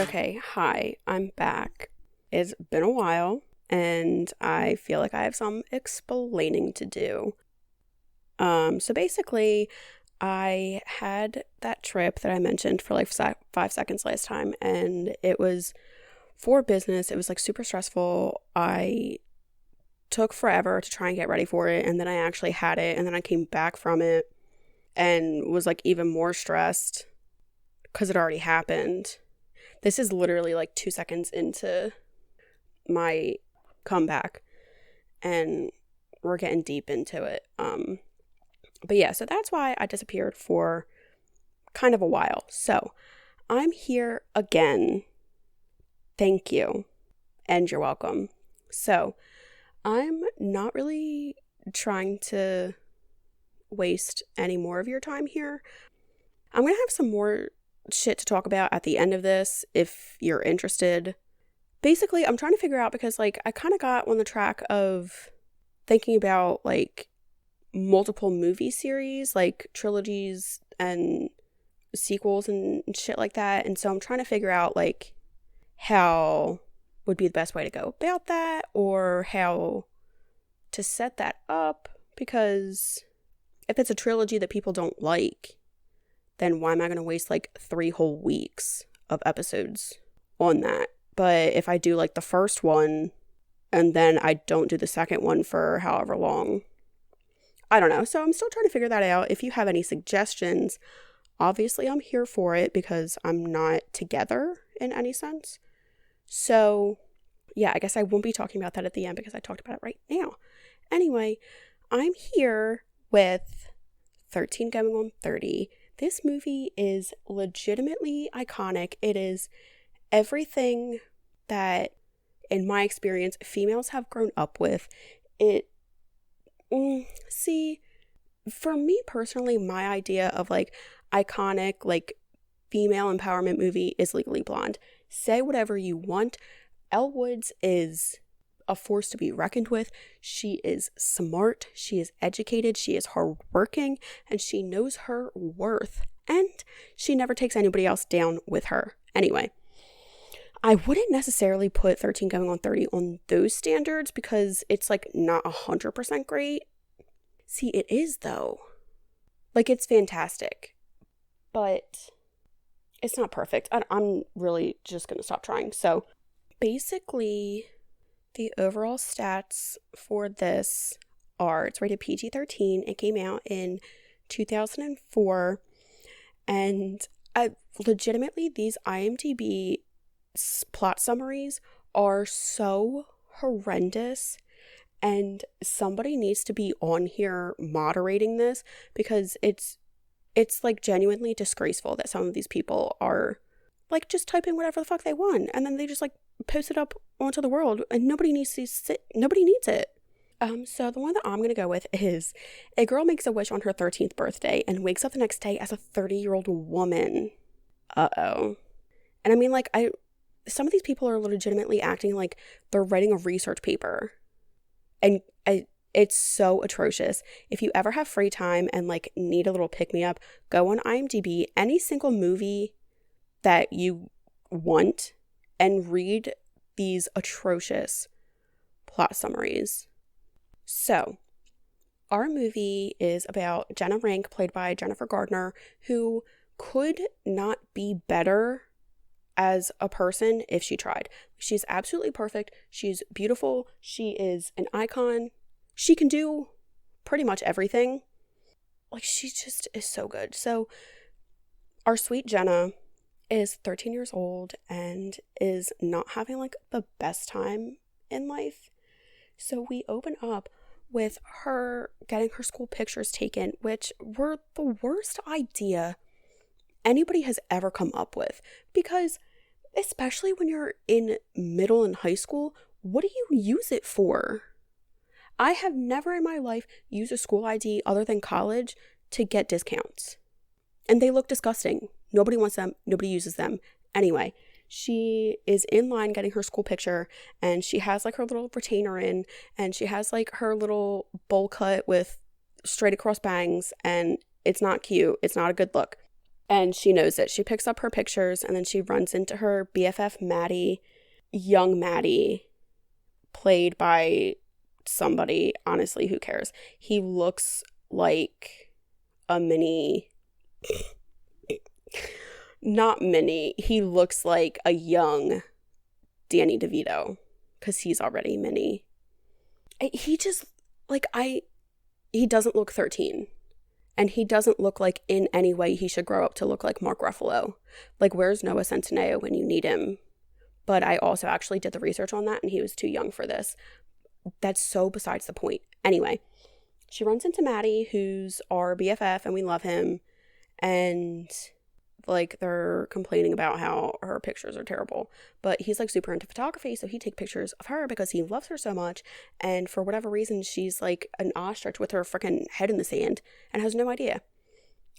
Okay, hi, I'm back. It's been a while, and I feel like I have some explaining to do. So basically, I had that trip that I mentioned for like 5 seconds last time, and it was for business. It was like super stressful. I took forever to try and get ready for it, and then I actually had it, and then I came back from it and was like even more stressed because it already happened. This is literally like 2 seconds into my comeback, and we're getting deep into it. But yeah, so that's why I disappeared for kind of a while. So I'm here again. Thank you, and you're welcome. So I'm not really trying to waste any more of your time here. I'm gonna have some more shit to talk about at the end of this if you're interested. Basically, I'm trying to figure out because like I kind of got on the track of thinking about like multiple movie series, like trilogies and sequels and shit like that. And so I'm trying to figure out like how would be the best way to go about that, or how to set that up, because if it's a trilogy that people don't like, then why am I going to waste like 3 whole weeks of episodes on that? But if I do like the first one and then I don't do the second one for however long, I don't know. So I'm still trying to figure that out. If you have any suggestions, obviously I'm here for it because I'm not together in any sense. So yeah, I guess I won't be talking about that at the end because I talked about it right now. Anyway, I'm here with 13 going on 30. This movie is legitimately iconic. It is everything that, in my experience, females have grown up with. See, for me personally, my idea of like iconic, like female empowerment movie is Legally Blonde. Say whatever you want. Elle Woods is a force to be reckoned with. She is smart, she is educated, she is hardworking, and she knows her worth. And she never takes anybody else down with her. Anyway, I wouldn't necessarily put 13 going on 30 on those standards because it's like not 100% great. See, it is though. Like, it's fantastic, but it's not perfect. I'm really just going to stop trying. So basically, the overall stats for this are, it's rated PG-13. It came out in 2004. And legitimately, these IMDb plot summaries are so horrendous. And somebody needs to be on here moderating this because it's like genuinely disgraceful that some of these people are like just typing whatever the fuck they want, and then they just like post it up onto the world, and nobody needs it. So the one that I'm gonna go with is a girl makes a wish on her 13th birthday and wakes up the next day as a 30-year-old woman. Uh-oh. And I mean, like, some of these people are legitimately acting like they're writing a research paper, and it's so atrocious. If you ever have free time and like need a little pick-me-up, go on IMDb, any single movie that you want, and read these atrocious plot summaries. So, our movie is about Jenna Rank, played by Jennifer Garner, who could not be better as a person if she tried. She's absolutely perfect. She's beautiful. She is an icon. She can do pretty much everything. Like, she just is so good. So, our sweet Jenna is 13 years old and is not having like the best time in life. So we open up with her getting her school pictures taken, which were the worst idea anybody has ever come up with. Because especially when you're in middle and high school, what do you use it for? I have never in my life used a school ID other than college to get discounts. And they look disgusting. Nobody wants them. Nobody uses them. Anyway, she is in line getting her school picture, and she has like her little retainer in, and she has like her little bowl cut with straight across bangs, and it's not cute. It's not a good look. And she knows it. She picks up her pictures and then she runs into her BFF Maddie, young Maddie, played by somebody. Honestly, who cares? He looks like a mini, not mini, he looks like a young Danny DeVito because he's already mini. He just, like, he doesn't look 13. And he doesn't look like in any way he should grow up to look like Mark Ruffalo. Like, where's Noah Centineo when you need him? But I also actually did the research on that, and he was too young for this. That's so besides the point. Anyway, she runs into Maddie, who's our BFF, and we love him. And, like, they're complaining about how her pictures are terrible. But he's, like, super into photography, so he takes pictures of her because he loves her so much. And for whatever reason, she's, like, an ostrich with her freaking head in the sand and has no idea.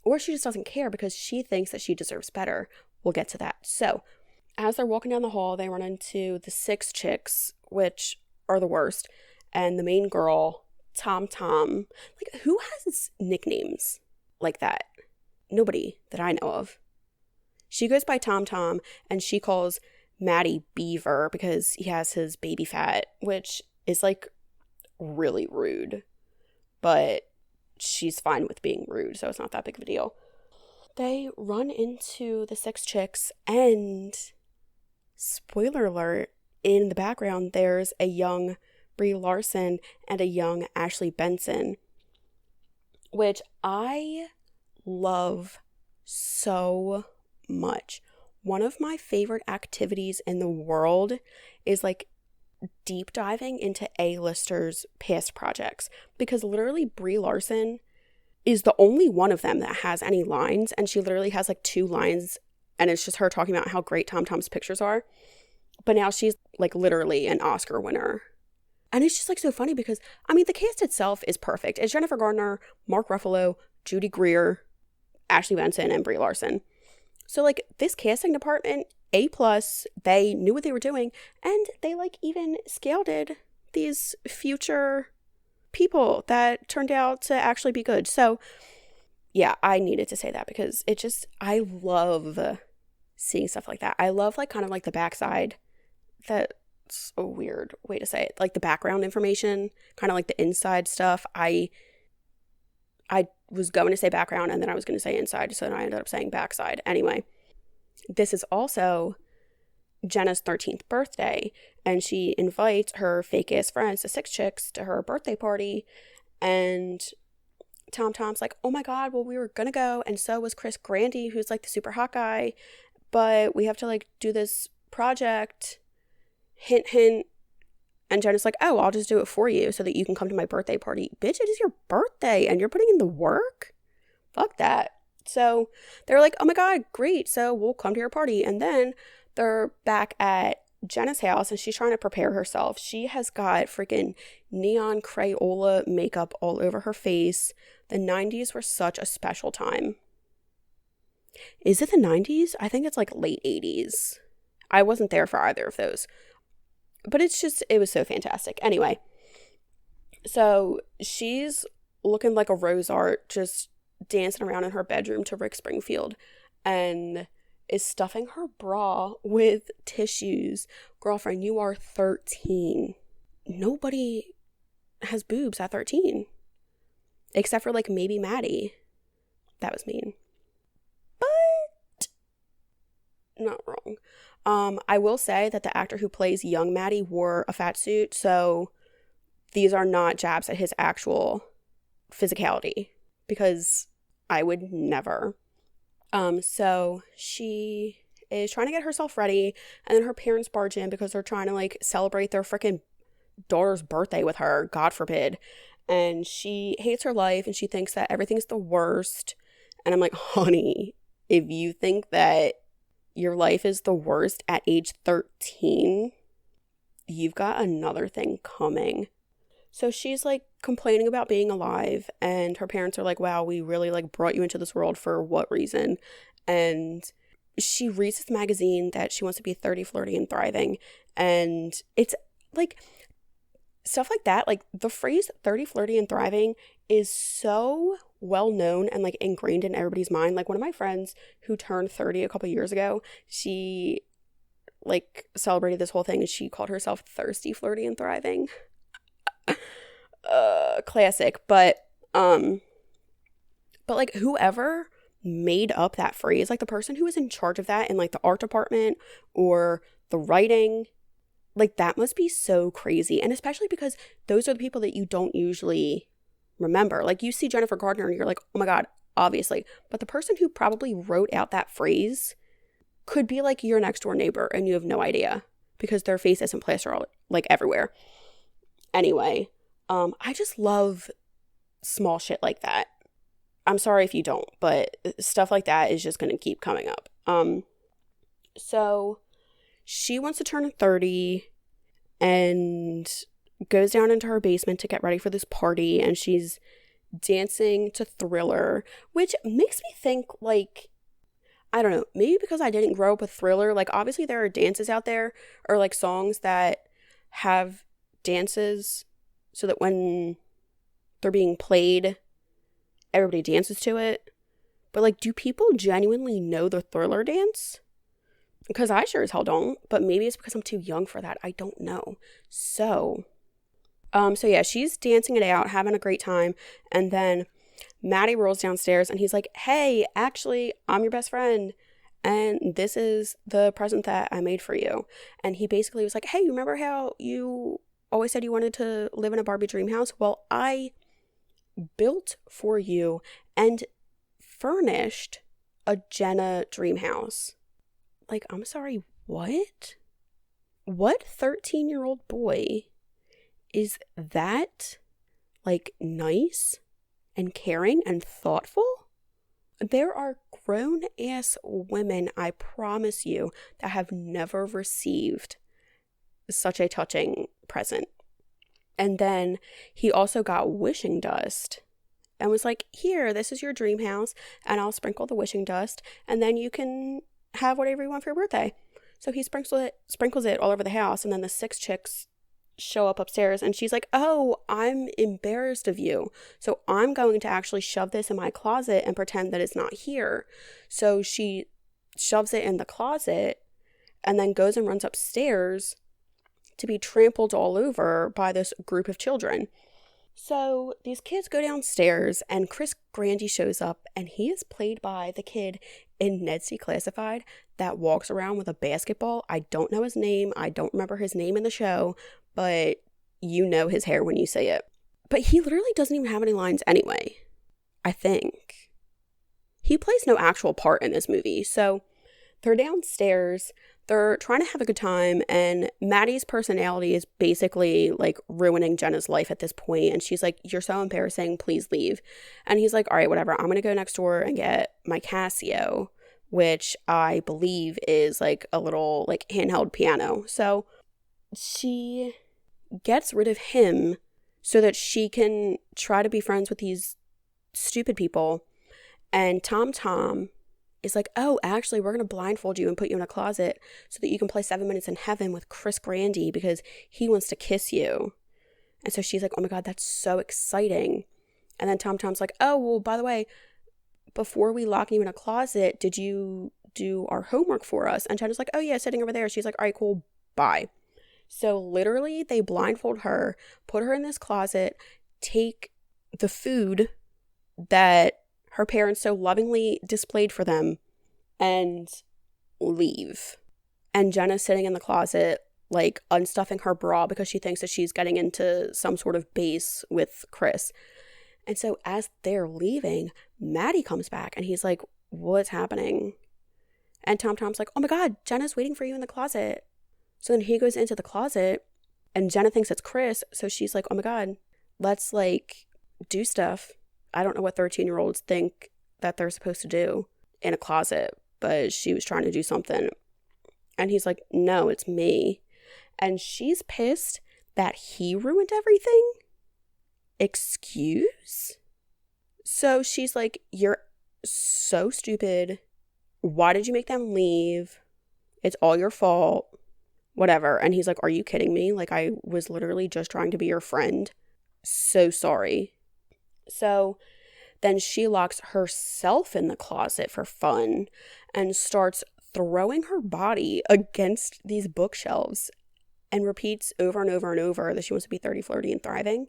Or she just doesn't care because she thinks that she deserves better. We'll get to that. So, as they're walking down the hall, they run into the 6 chicks, which are the worst. And the main girl, Tom. Like, who has nicknames like that? Nobody that I know of. She goes by Tom, and she calls Maddie Beaver because he has his baby fat, which is, like, really rude. But she's fine with being rude, so it's not that big of a deal. They run into the 6 chicks, and spoiler alert, in the background, there's a young Brie Larson and a young Ashley Benson, which I love so much. One of my favorite activities in the world is, like, deep diving into A-listers' past projects, because literally Brie Larson is the only one of them that has any lines, and she literally has, like, 2 lines, and it's just her talking about how great Tom's pictures are. But now she's, like, literally an Oscar winner. And it's just, like, so funny because, I mean, the cast itself is perfect. It's Jennifer Garner, Mark Ruffalo, Judy Greer, Ashley Benson, and Brie Larson. So, like, this casting department, A+, they knew what they were doing, and they, like, even scalded these future people that turned out to actually be good. So, yeah, I needed to say that because it just, I love seeing stuff like that. I love, like, kind of like the backside. That's a weird way to say it. Like, the background information, kind of like the inside stuff. I was going to say background and then I was going to say inside, so then I ended up saying backside. Anyway, this is also Jenna's 13th birthday, and she invites her fake-ass friends, the 6 chicks, to her birthday party, and Tom's like, oh my god, well, we were gonna go, and so was Chris Grandy, who's, like, the super hot guy, but we have to, like, do this project, hint, hint. And Jenna's like, oh, I'll just do it for you so that you can come to my birthday party. Bitch, it is your birthday and you're putting in the work? Fuck that. So they're like, oh my god, great. So we'll come to your party. And then they're back at Jenna's house and she's trying to prepare herself. She has got freaking neon Crayola makeup all over her face. The 90s were such a special time. Is it the 90s? I think it's like late 80s. I wasn't there for either of those. But it's just, it was so fantastic. Anyway, so she's looking like a rose art, just dancing around in her bedroom to Rick Springfield, and is stuffing her bra with tissues. Girlfriend, you are 13. Nobody has boobs at 13. Except for, like, maybe Maddie. That was mean. But not wrong. I will say that the actor who plays young Maddie wore a fat suit, so these are not jabs at his actual physicality, because I would never. So she is trying to get herself ready, and then her parents barge in because they're trying to, like, celebrate their freaking daughter's birthday with her, God forbid. And she hates her life, and she thinks that everything's the worst. And I'm like, honey, if you think that your life is the worst at age 13, you've got another thing coming. So she's, like, complaining about being alive, and her parents are like, wow, we really, like, brought you into this world for what reason? And she reads this magazine that she wants to be 30, flirty, and thriving, and it's, like, stuff like that, like, the phrase 30, flirty, and thriving is so well known and like ingrained in everybody's mind. Like one of my friends who turned 30 a couple years ago, she like celebrated this whole thing and she called herself thirsty, flirty, and thriving. Classic. But like whoever made up that phrase, like the person who was in charge of that in like the art department or the writing, like that must be so crazy. And especially because those are the people that you don't usually remember. Like you see Jennifer Gardner and you're like, oh my God, obviously. But the person who probably wrote out that phrase could be like your next door neighbor and you have no idea because their face isn't plastered all like everywhere. Anyway, I just love small shit like that. I'm sorry if you don't, but stuff like that is just going to keep coming up. So she wants to turn 30 and goes down into her basement to get ready for this party, and she's dancing to Thriller, which makes me think like, I don't know, maybe because I didn't grow up with Thriller, like obviously there are dances out there or like songs that have dances so that when they're being played, everybody dances to it. But like, do people genuinely know the Thriller dance? Because I sure as hell don't, but maybe it's because I'm too young for that. I don't know. So yeah, she's dancing it out, having a great time. And then Maddie rolls downstairs and he's like, hey, actually, I'm your best friend. And this is the present that I made for you. And he basically was like, hey, you remember how you always said you wanted to live in a Barbie dream house? Well, I built for you and furnished a Jenna dream house. Like, I'm sorry, what? What 13-year-old boy is that, like, nice and caring and thoughtful? There are grown-ass women, I promise you, that have never received such a touching present. And then he also got wishing dust and was like, here, this is your dream house, and I'll sprinkle the wishing dust, and then you can have whatever you want for your birthday. So he sprinkles it all over the house, and then the 6 chicks show up upstairs, and she's like, oh, I'm embarrassed of you, so I'm going to actually shove this in my closet and pretend that it's not here. So she shoves it in the closet and then goes and runs upstairs to be trampled all over by this group of children. So these kids go downstairs and Chris Grandy shows up, and he is played by the kid in Ned's Declassified that walks around with a basketball. I don't know his name. I don't remember his name in the show, but you know his hair when you see it. But he literally doesn't even have any lines anyway, I think. He plays no actual part in this movie. So they're downstairs. They're trying to have a good time, and Maddie's personality is basically like ruining Jenna's life at this point, and she's like, you're so embarrassing, please leave. And he's like, all right, whatever, I'm gonna go next door and get my Casio, which I believe is like a little like handheld piano. So she gets rid of him so that she can try to be friends with these stupid people. And Tom is like, oh, actually, we're going to blindfold you and put you in a closet so that you can play 7 Minutes in Heaven with Chris Grandy because he wants to kiss you. And so she's like, oh my God, that's so exciting. And then Tom's like, oh, well, by the way, before we lock you in a closet, did you do our homework for us? And Jenna's like, oh yeah, sitting over there. She's like, all right, cool, bye. So literally they blindfold her, put her in this closet, take the food that her parents so lovingly displayed for them, and leave. And Jenna's sitting in the closet, like unstuffing her bra because she thinks that she's getting into some sort of base with Chris. And so as they're leaving, Maddie comes back and he's like, what's happening? And Tom's like, oh my God, Jenna's waiting for you in the closet. So then he goes into the closet and Jenna thinks it's Chris. So she's like, oh my God, let's like do stuff. I don't know what 13-year-olds think that they're supposed to do in a closet, but she was trying to do something. And he's like, no, it's me. And she's pissed that he ruined everything. Excuse? So she's like, you're so stupid. Why did you make them leave? It's all your fault. Whatever. And he's like, are you kidding me? Like, I was literally just trying to be your friend. So sorry. So Then she locks herself in the closet for fun and starts throwing her body against these bookshelves and repeats over and over and over that she wants to be 30, flirty, and thriving.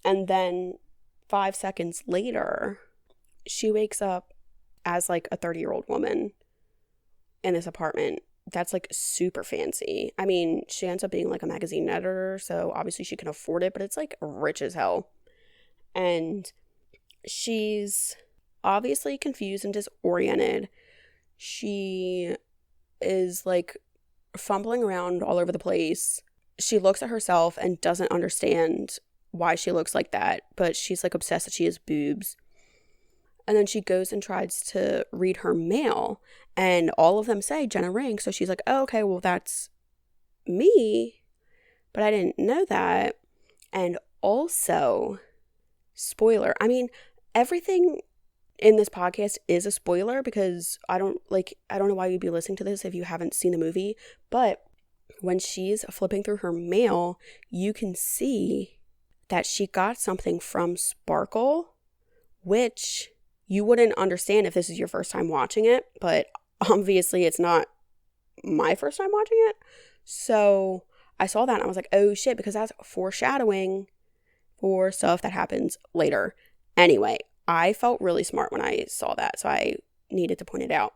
And then 5 seconds later, she wakes up as like a 30-year-old woman in this apartment that's like super fancy. I mean, she ends up being like a magazine editor, so obviously she can afford it, but it's like rich as hell. And she's obviously confused and disoriented. She is like fumbling around all over the place. She looks at herself and doesn't understand why she looks like that, but she's like obsessed that she has boobs. And then she goes and tries to read her mail, and all of them say Jenna Ring. So she's like, oh, okay, well, that's me, but I didn't know that. And also, spoiler, I mean, everything in this podcast is a spoiler because I don't know why you'd be listening to this if you haven't seen the movie, but when she's flipping through her mail, you can see that she got something from Sparkle, which you wouldn't understand if this is your first time watching it, but obviously it's not my first time watching it. So I saw that and I was like, oh shit, because that's foreshadowing for stuff that happens later. Anyway, I felt really smart when I saw that, so I needed to point it out.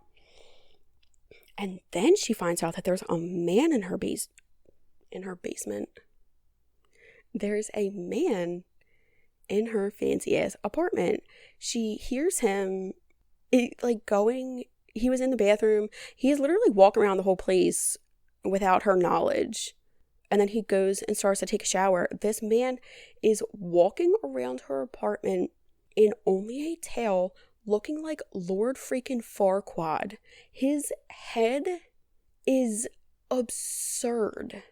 And then she finds out that there's a man in her basement. There's a man in her fancy ass apartment. She hears him he was in the bathroom. He is literally walking around the whole place without her knowledge. And then he goes and starts to take a shower. This man is walking around her apartment in only a tail, looking like Lord freaking Farquaad. His head is absurd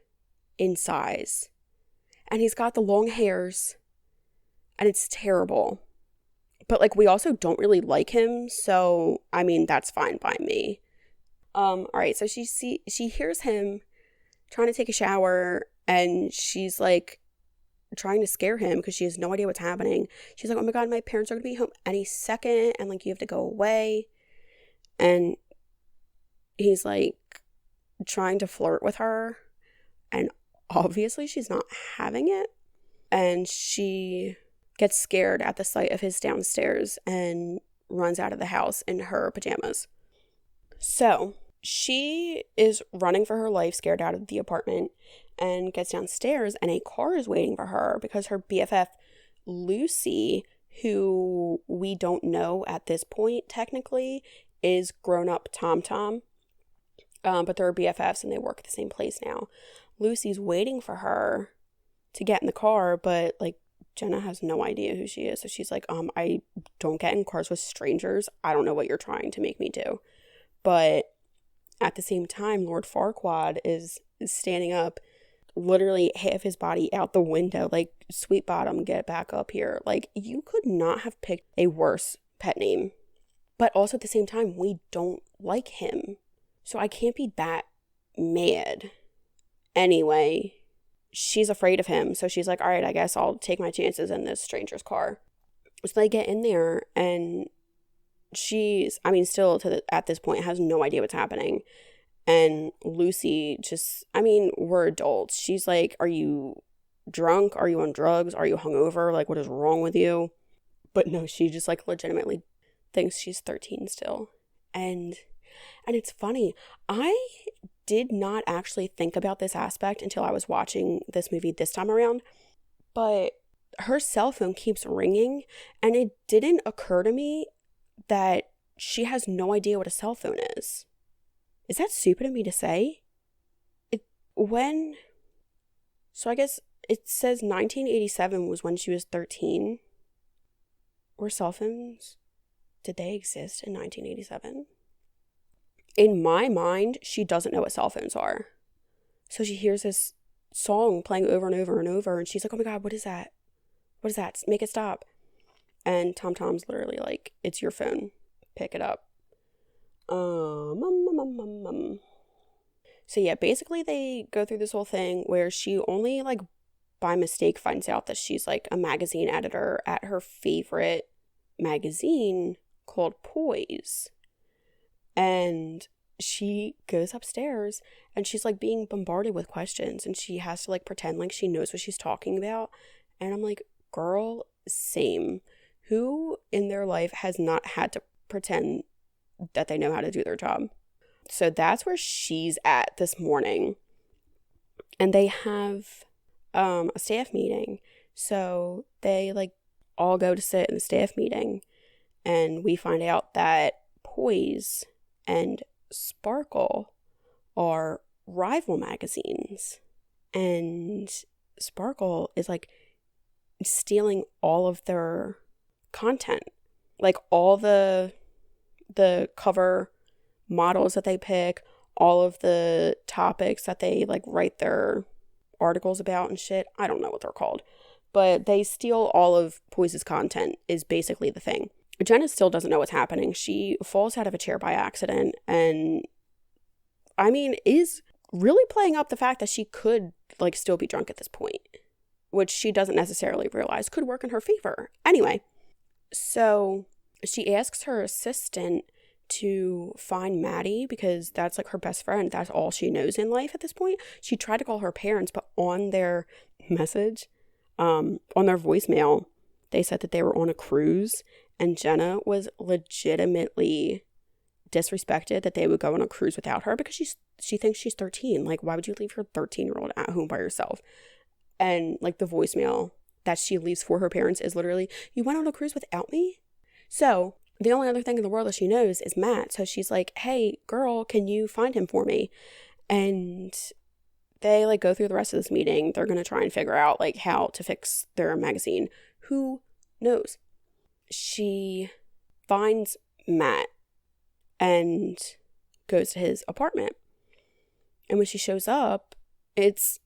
in size. And he's got the long hairs. And it's terrible. But like, we also don't really like him. So, I mean, that's fine by me. All right. So she hears him trying to take a shower, and she's like trying to scare him because she has no idea what's happening. She's like, oh my God, my parents are going to be home any second, and like, you have to go away. And he's like trying to flirt with her, and obviously she's not having it. And she gets scared at the sight of his downstairs and runs out of the house in her pajamas. So she is running for her life, scared out of the apartment, and gets downstairs, and a car is waiting for her because her BFF, Lucy, who we don't know at this point technically, is grown-up Tom. But they're BFFs and they work at the same place now. Lucy's waiting for her to get in the car, but like, Jenna has no idea who she is. So she's like, I don't get in cars with strangers. I don't know what you're trying to make me do. But at the same time, Lord Farquaad is standing up, literally half his body out the window, like, sweet bottom, get back up here. Like, you could not have picked a worse pet name. But also at the same time, we don't like him. So I can't be that mad. Anyway, she's afraid of him. So she's like, all right, I guess I'll take my chances in this stranger's car. So they get in there, and she's, I mean, still at this point has no idea what's happening. And Lucy just, I mean, we're adults. She's like, are you drunk? Are you on drugs? Are you hungover? Like, what is wrong with you? But no, she just like legitimately thinks she's 13 still. And it's funny. I did not actually think about this aspect until I was watching this movie this time around. But her cell phone keeps ringing, and it didn't occur to me that she has no idea what a cell phone is. Is that stupid of me to say? So I guess it says 1987 was when she was 13. Were cell phones? Did they exist in 1987? In my mind, she doesn't know what cell phones are. So she hears this song playing over and over and over, and she's like, oh my God, what is that? What is that? Make it stop. And Tom's literally like, it's your phone. Pick it up. So yeah, basically they go through this whole thing where she only by mistake finds out that she's a magazine editor at her favorite magazine called Poise. And she goes upstairs and she's like being bombarded with questions, and she has to like pretend like she knows what she's talking about. And I'm like, girl, same. Who in their life has not had to pretend that they know how to do their job? So that's where she's at this morning. And they have a staff meeting. So they like all go to sit in the staff meeting, and we find out that Poise and Sparkle are rival magazines, and Sparkle is like stealing all of their content, like all the cover models that they pick, all of the topics that they like write their articles about and shit. I don't know what they're called, but they steal all of Poise's content is basically the thing. Jenna still doesn't know what's happening. She falls out of a chair by accident, and I mean, is really playing up the fact that she could like still be drunk at this point, which she doesn't necessarily realize could work in her favor. Anyway, so she asks her assistant to find Maddie because that's like her best friend. That's all she knows in life at this point. She tried to call her parents, but on their message, on their voicemail, they said that they were on a cruise, and Jenna was legitimately disrespected that they would go on a cruise without her because she thinks she's 13. Like, why would you leave your 13-year-old at home by herself? And like the voicemail that she leaves for her parents is literally, you went on a cruise without me? So the only other thing in the world that she knows is Matt. So she's like, hey girl, can you find him for me? And they like go through the rest of this meeting. They're going to try and figure out like how to fix their magazine. Who knows? She finds Matt and goes to his apartment. And when she shows up, it's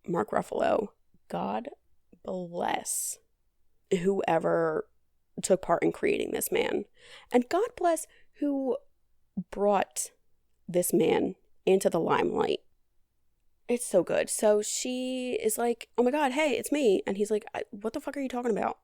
Mark Ruffalo. God bless whoever took part in creating this man. And God bless who brought this man into the limelight. It's so good. So she is like, oh my God, hey, it's me. And he's like, what the fuck are you talking about?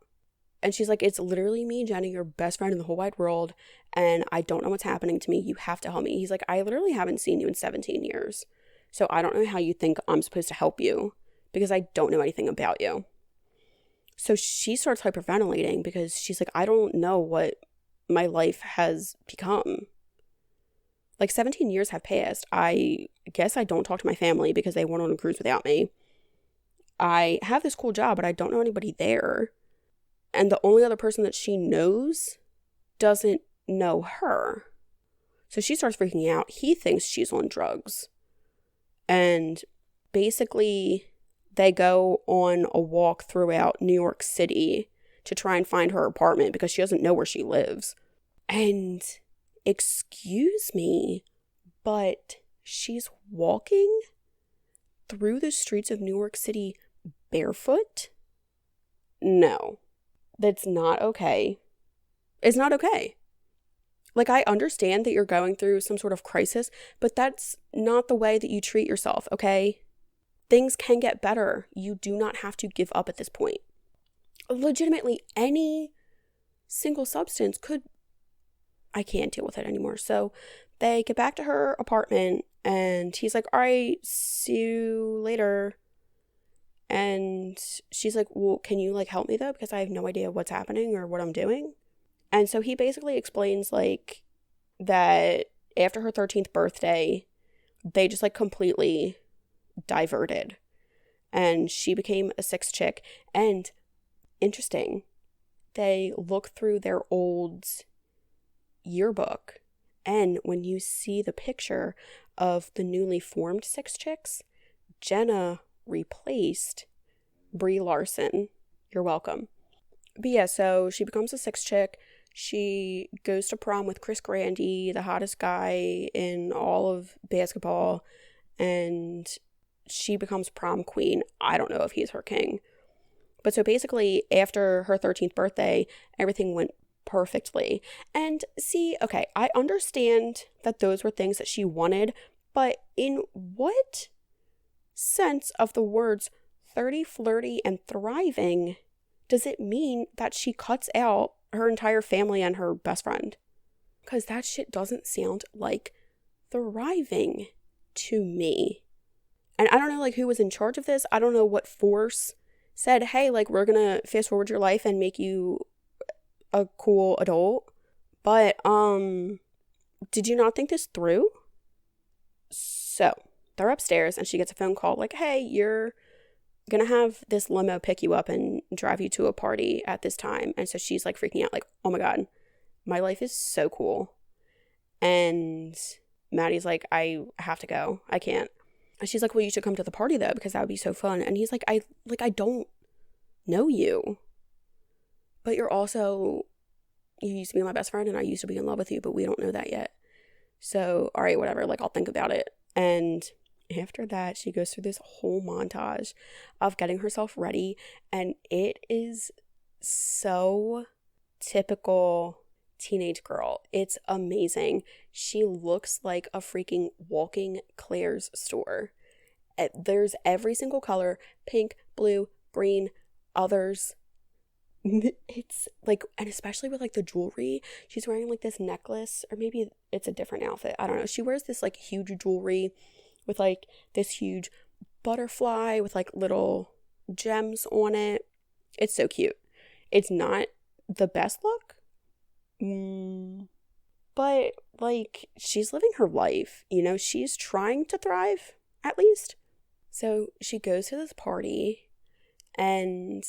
And she's like, it's literally me, Jenny, your best friend in the whole wide world. And I don't know what's happening to me. You have to help me. He's like, I literally haven't seen you in 17 years. So I don't know how you think I'm supposed to help you because I don't know anything about you. So she starts hyperventilating because she's like, I don't know what my life has become. Like 17 years have passed. I guess I don't talk to my family because they went on a cruise without me. I have this cool job, but I don't know anybody there. And the only other person that she knows doesn't know her. So she starts freaking out. He thinks she's on drugs. And basically, they go on a walk throughout New York City to try and find her apartment because she doesn't know where she lives. And excuse me, but she's walking through the streets of New York City barefoot? No. That's not okay. It's not okay. Like, I understand that you're going through some sort of crisis, but that's not the way that you treat yourself, okay? Things can get better. You do not have to give up at this point. Legitimately, any single substance could... I can't deal with it anymore. So they get back to her apartment, and he's like, all right, see you later. And she's like, well, can you like help me though? Because I have no idea what's happening or what I'm doing. And so he basically explains like that after her 13th birthday, they just like completely diverted. And she became a sex chick. And interesting, they look through their old yearbook. And when you see the picture of the newly formed sex chicks, Jenna replaced Brie Larson. You're welcome. But yeah, so she becomes a sex chick. She goes to prom with Chris Grandy, the hottest guy in all of basketball, and she becomes prom queen. I don't know if he's her king. But so basically, after her 13th birthday, everything went perfectly. And see, okay, I understand that those were things that she wanted, but in what sense of the words 30, flirty, and thriving does it mean that she cuts out her entire family and her best friend. Because that shit doesn't sound like thriving to me. And I don't know, like, who was in charge of this. I don't know what force said, hey, like, we're gonna fast forward your life and make you a cool adult. But, did you not think this through? So, they're upstairs and she gets a phone call like, hey, you're gonna have this limo pick you up and drive you to a party at this time. And so she's like freaking out, like, oh my God, my life is so cool. And Maddie's like, I have to go. I can't. And she's like, well, you should come to the party though, because that would be so fun. And he's like, I don't know you. But you used to be my best friend and I used to be in love with you, but we don't know that yet. So, all right, whatever. Like, I'll think about it. And after that, she goes through this whole montage of getting herself ready. And it is so typical teenage girl. It's amazing. She looks like a freaking walking Claire's store. There's every single color: pink, blue, green, others. It's like, and especially with like the jewelry, she's wearing like this necklace, or maybe it's a different outfit, I don't know. She wears this like huge jewelry with like this huge butterfly with like little gems on it. It's so cute. It's not the best look, but like, she's living her life, you know, she's trying to thrive at least. So she goes to this party, and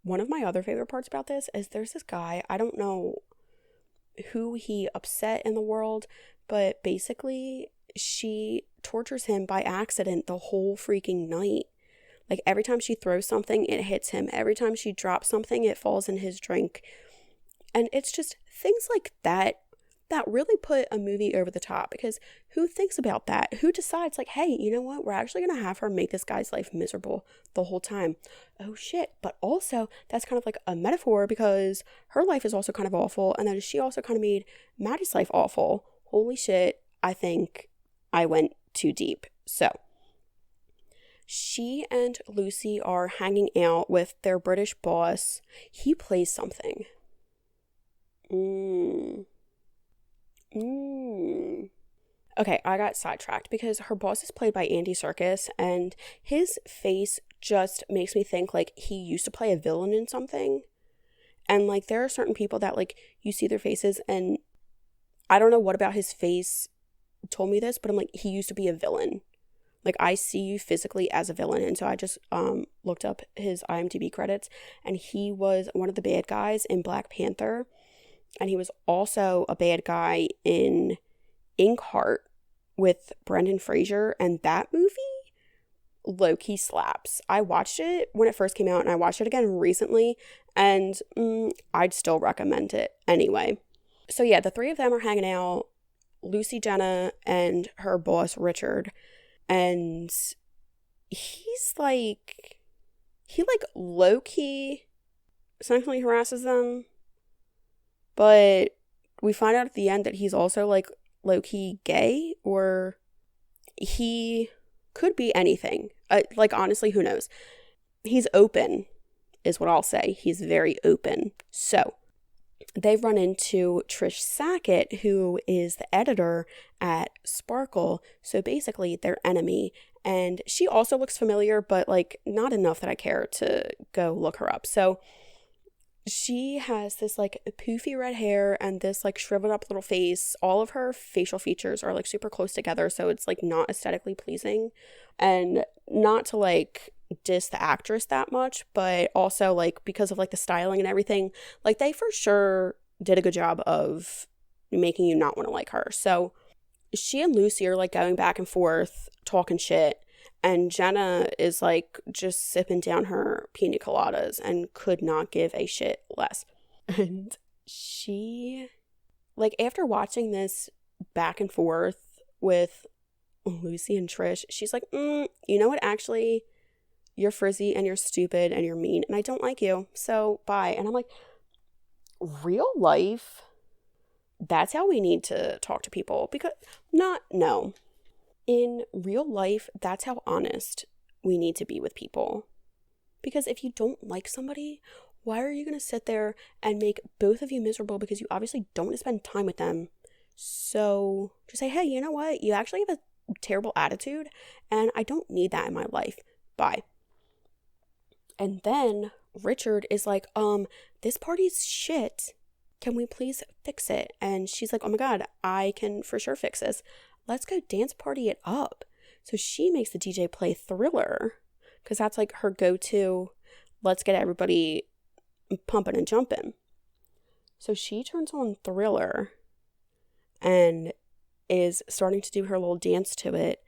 one of my other favorite parts about this is there's this guy, I don't know who he upset in the world, but basically she tortures him by accident the whole freaking night. Like, every time she throws something, it hits him. Every time she drops something, it falls in his drink. And it's just things like that really put a movie over the top, because who thinks about that? Who decides like, hey, you know what? We're actually going to have her make this guy's life miserable the whole time. Oh shit. But also that's kind of like a metaphor, because her life is also kind of awful. And then she also kind of made Maddie's life awful. Holy shit. I think I went too deep. So she and Lucy are hanging out with their British boss. He plays something. Okay, I got sidetracked because her boss is played by Andy Serkis, and his face just makes me think like he used to play a villain in something. And like, there are certain people that like, you see their faces, and I don't know what about his face told me this, but I'm like, he used to be a villain. Like, I see you physically as a villain. And so I just looked up his IMDb credits, and he was one of the bad guys in Black Panther. And he was also a bad guy in Inkheart with Brendan Fraser. And that movie low-key slaps. I watched it when it first came out, and I watched it again recently. And I'd still recommend it anyway. So yeah, the three of them are hanging out. Lucy, Jenna, and her boss, Richard. And he's like, he like low-key sexually harasses them. But we find out at the end that he's also like low-key gay, or he could be anything. Like, honestly, who knows? He's open is what I'll say. He's very open. So they run into Trish Sackett, who is the editor at Sparkle. So basically their enemy. And she also looks familiar, but like not enough that I care to go look her up. So she has this like poofy red hair and this like shriveled up little face. All of her facial features are like super close together, so it's like not aesthetically pleasing. And not to like diss the actress that much, but also like because of like the styling and everything, like they for sure did a good job of making you not want to like her. So she and Lucy are like going back and forth talking shit, and Jenna is like just sipping down her pina coladas and could not give a shit less. And she, like, after watching this back and forth with Lucy and Trish, she's like, you know what, actually, you're frizzy and you're stupid and you're mean and I don't like you, so bye. And I'm like, real life, that's how we need to talk to people. Because in real life, that's how honest we need to be with people. Because if you don't like somebody, Why are you going to sit there and make both of you miserable because you obviously don't want to spend time with them? So just say, hey, you know what? You actually have a terrible attitude and I don't need that in my life. Bye. And then Richard is like, this party's shit. Can we please fix it? And she's like, oh my God, I can for sure fix this. Let's go dance party it up. So she makes the DJ play Thriller because that's like her go-to. Let's get everybody pumping and jumping. So she turns on Thriller and is starting to do her little dance to it.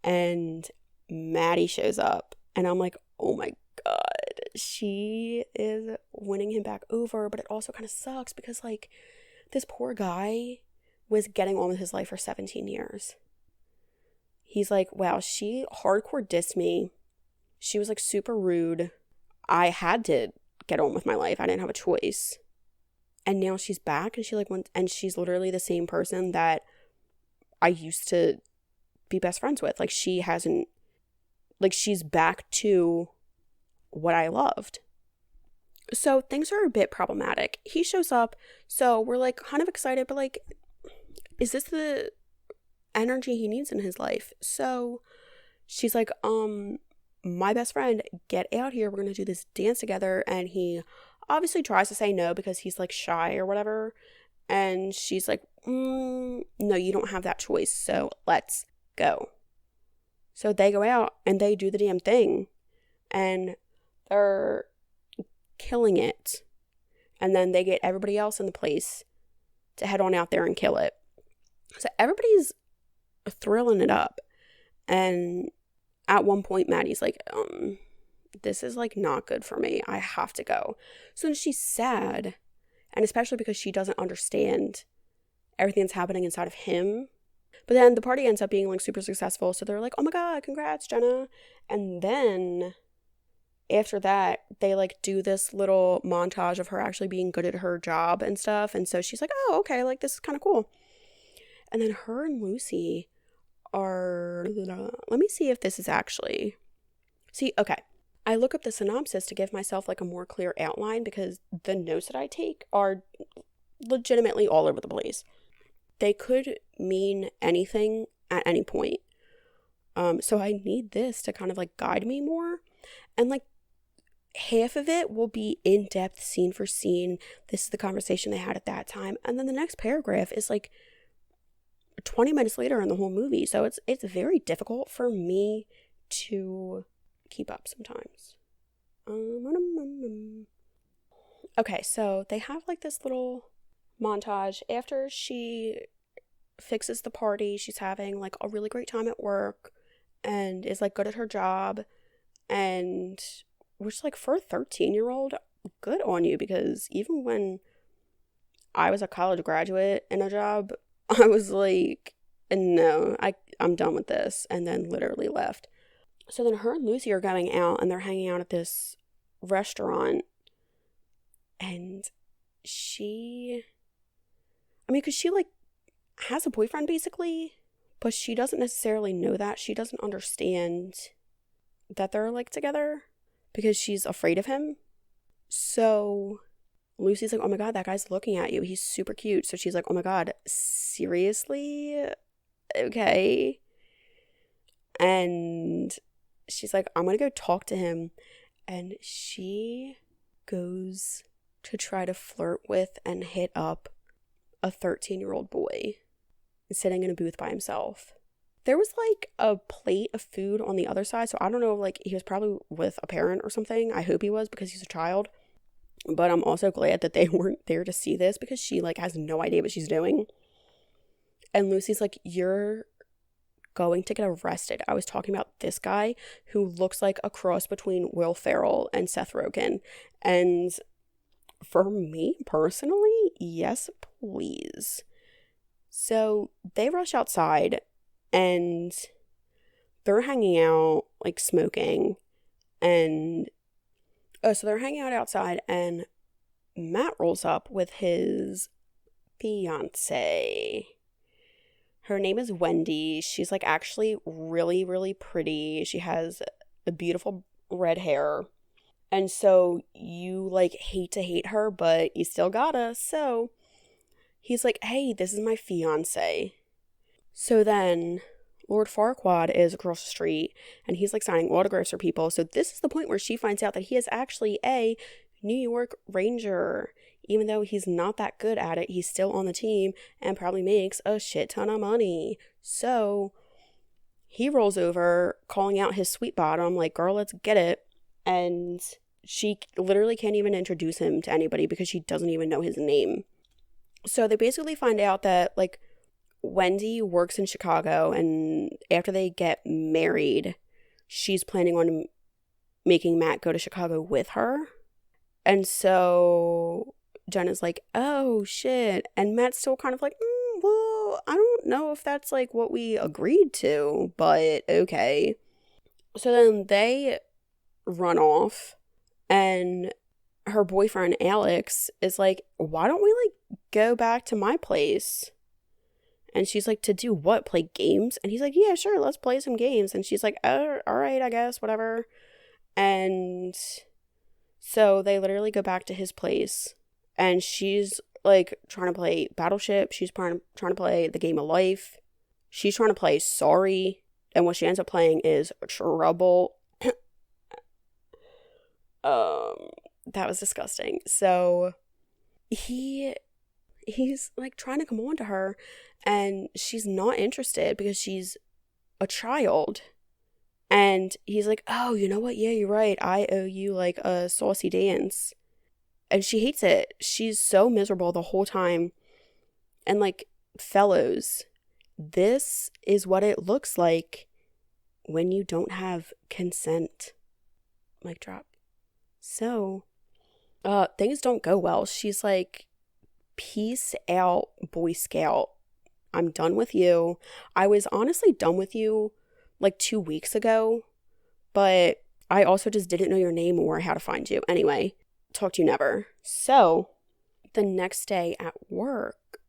And Maddie shows up. And I'm like, oh my God, she is winning him back over. But it also kind of sucks because, like, this poor guy was getting on with his life for 17 years. He's like, wow, she hardcore dissed me. She was, like, super rude. I had to get on with my life. I didn't have a choice. And now she's back and she, like, went, and she's literally the same person that I used to be best friends with. Like, she hasn't, like, she's back to what I loved. So things are a bit problematic. He shows up, so we're like kind of excited, but like, is this the energy he needs in his life? So she's like, my best friend, get out here. We're going to do this dance together. And he obviously tries to say no because he's like shy or whatever. And she's like, no, you don't have that choice. So let's go. So they go out and they do the damn thing. And they're killing it. And then they get everybody else in the place to head on out there and kill it. So everybody's thrilling it up. And at one point, Maddie's like, this is like not good for me. I have to go. So then she's sad. And especially because she doesn't understand everything that's happening inside of him. But then the party ends up being like super successful. So they're like, oh my God, congrats, Jenna. And then after that, they like do this little montage of her actually being good at her job and stuff. And so she's like, oh, okay, like this is kind of cool. And then her and Lucy are, let me see if this is actually, okay. I look up the synopsis to give myself like a more clear outline because the notes that I take are legitimately all over the place. They could mean anything at any point. So I need this to kind of like guide me more. And like half of it will be in-depth scene for scene. This is the conversation they had at that time. And then the next paragraph is like 20 minutes later in the whole movie. So it's very difficult for me to keep up sometimes. Okay, so they have like this little montage after she fixes the party. She's having like a really great time at work and is like good at her job, and which like for a 13-year-old, good on you, because even when I was a college graduate in a job, I was like, no, I'm done with this, and then literally left. So then her and Lucy are going out and they're hanging out at this restaurant, and because she like has a boyfriend basically, but she doesn't necessarily know that. She doesn't understand that they're like together because she's afraid of him. So Lucy's like, oh my God, that guy's looking at you. He's super cute. So she's like, oh my God, seriously? Okay. And she's like, I'm going to go talk to him. And she goes to try to flirt with and hit up a 13-year-old boy sitting in a booth by himself. There was like a plate of food on the other side. So I don't know, like he was probably with a parent or something. I hope he was because he's a child. But I'm also glad that they weren't there to see this because she like has no idea what she's doing. And Lucy's like, you're going to get arrested. I was talking about this guy who looks like a cross between Will Ferrell and Seth Rogen. And for me personally, yes, please. So they rush outside and they're hanging out, like smoking. And so they're hanging out outside and Matt rolls up with his fiance. Her name is Wendy. She's like actually really, really pretty. She has a beautiful red hair. And so you like hate to hate her, but you still gotta. So he's like, hey, this is my fiance. So then Lord Farquaad is across the street and he's like signing autographs for people. So this is the point where she finds out that he is actually a New York Ranger. Even though he's not that good at it, he's still on the team and probably makes a shit ton of money. So he rolls over, calling out his sweet bottom, like, girl, let's get it. And she literally can't even introduce him to anybody because she doesn't even know his name. So they basically find out that, like, Wendy works in Chicago, and after they get married, she's planning on making Matt go to Chicago with her. And so Jenna's like, oh, shit. And Matt's still kind of like, well, I don't know if that's, like, what we agreed to, but okay. So then they run off, and her boyfriend, Alex, is like, why don't we, like, go back to my place? And she's like, to do what? Play games? And he's like, yeah, sure, let's play some games. And she's like, oh, all right, I guess, whatever. And so they literally go back to his place. And she's, like, trying to play Battleship. She's trying to play the game of life. She's trying to play Sorry. And what she ends up playing is Trouble. That was disgusting. So he's like trying to come on to her, and she's not interested because she's a child. And he's like, oh, you know what? Yeah, you're right. I owe you like a saucy dance. And she hates it. She's so miserable the whole time. And like, fellows, this is what it looks like when you don't have consent. Mic drop. So, things don't go well. She's like, peace out, Boy Scout. I'm done with you. I was honestly done with you like 2 weeks ago, but I also just didn't know your name or how to find you. Anyway, talk to you never. So, the next day at work,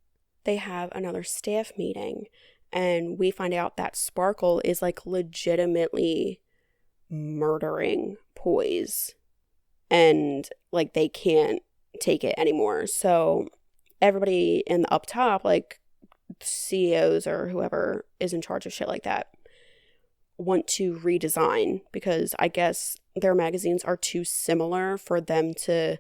they have another staff meeting, and we find out that Sparkle is like legitimately murdering Poise, and like they can't take it anymore. So everybody in the up top, like CEOs or whoever is in charge of shit like that, want to redesign because I guess their magazines are too similar for them to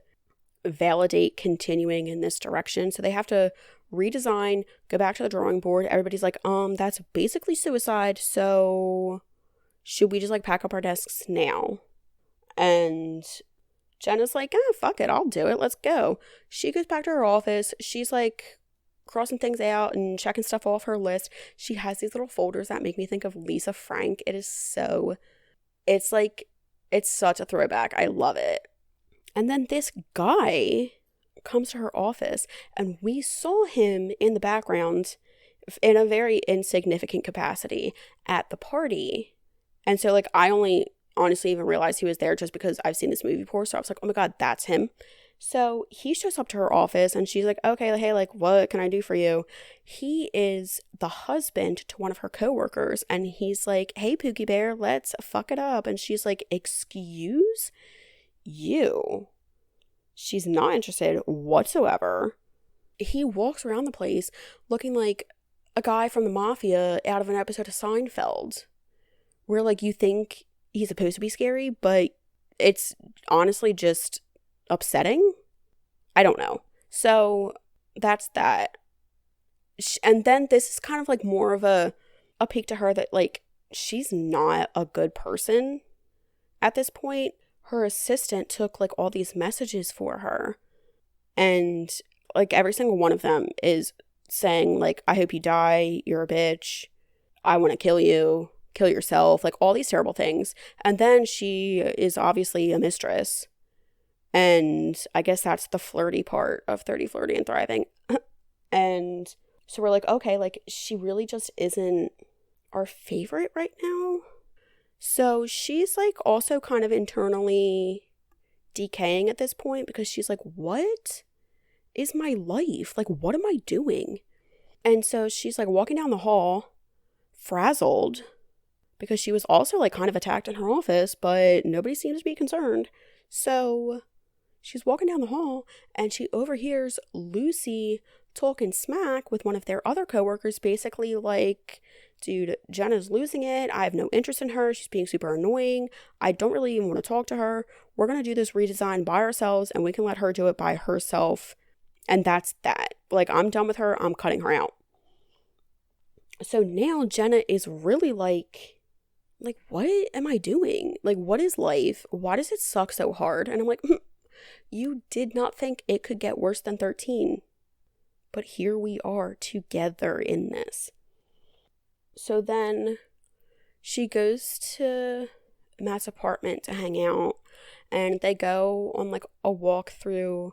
validate continuing in this direction. So they have to redesign, go back to the drawing board. Everybody's like, that's basically suicide. So should we just like pack up our desks now? And Jenna's like, oh, fuck it, I'll do it. Let's go. She goes back to her office. She's like crossing things out and checking stuff off her list. She has these little folders that make me think of Lisa Frank. It's such a throwback. I love it. And then this guy comes to her office, and we saw him in the background in a very insignificant capacity at the party. And so like I only honestly even realized he was there just because I've seen this movie before. So I was like, oh my God, that's him. So he shows up to her office, and she's like, okay, hey, like, what can I do for you? He is the husband to one of her coworkers, and he's like, hey, Pookie Bear, let's fuck it up. And she's like, excuse you? She's not interested whatsoever. He walks around the place looking like a guy from the mafia out of an episode of Seinfeld, where like you think he's supposed to be scary, but it's honestly just upsetting. I don't know. So that's that. And then this is kind of like more of a peek to her that like she's not a good person at this point. Her assistant took like all these messages for her, and like every single one of them is saying like, I hope you die, you're a bitch, I want to kill you, kill yourself, like all these terrible things. And then she is obviously a mistress, and I guess that's the flirty part of 30, Flirty, and Thriving. And so we're like, okay, like she really just isn't our favorite right now. So she's like also kind of internally decaying at this point because she's like, what is my life? Like, what am I doing? And so she's like walking down the hall, frazzled, because she was also like kind of attacked in her office, but nobody seems to be concerned. So she's walking down the hall and she overhears Lucy talking smack with one of their other coworkers, basically like, dude, Jenna's losing it. I have no interest in her. She's being super annoying. I don't really even want to talk to her. We're going to do this redesign by ourselves and we can let her do it by herself. And that's that. Like, I'm done with her. I'm cutting her out. So now Jenna is really like, what am I doing? Like, what is life? Why does it suck so hard? And I'm like, you did not think it could get worse than 13. But here we are together in this. So then she goes to Matt's apartment to hang out. And they go on like a walk through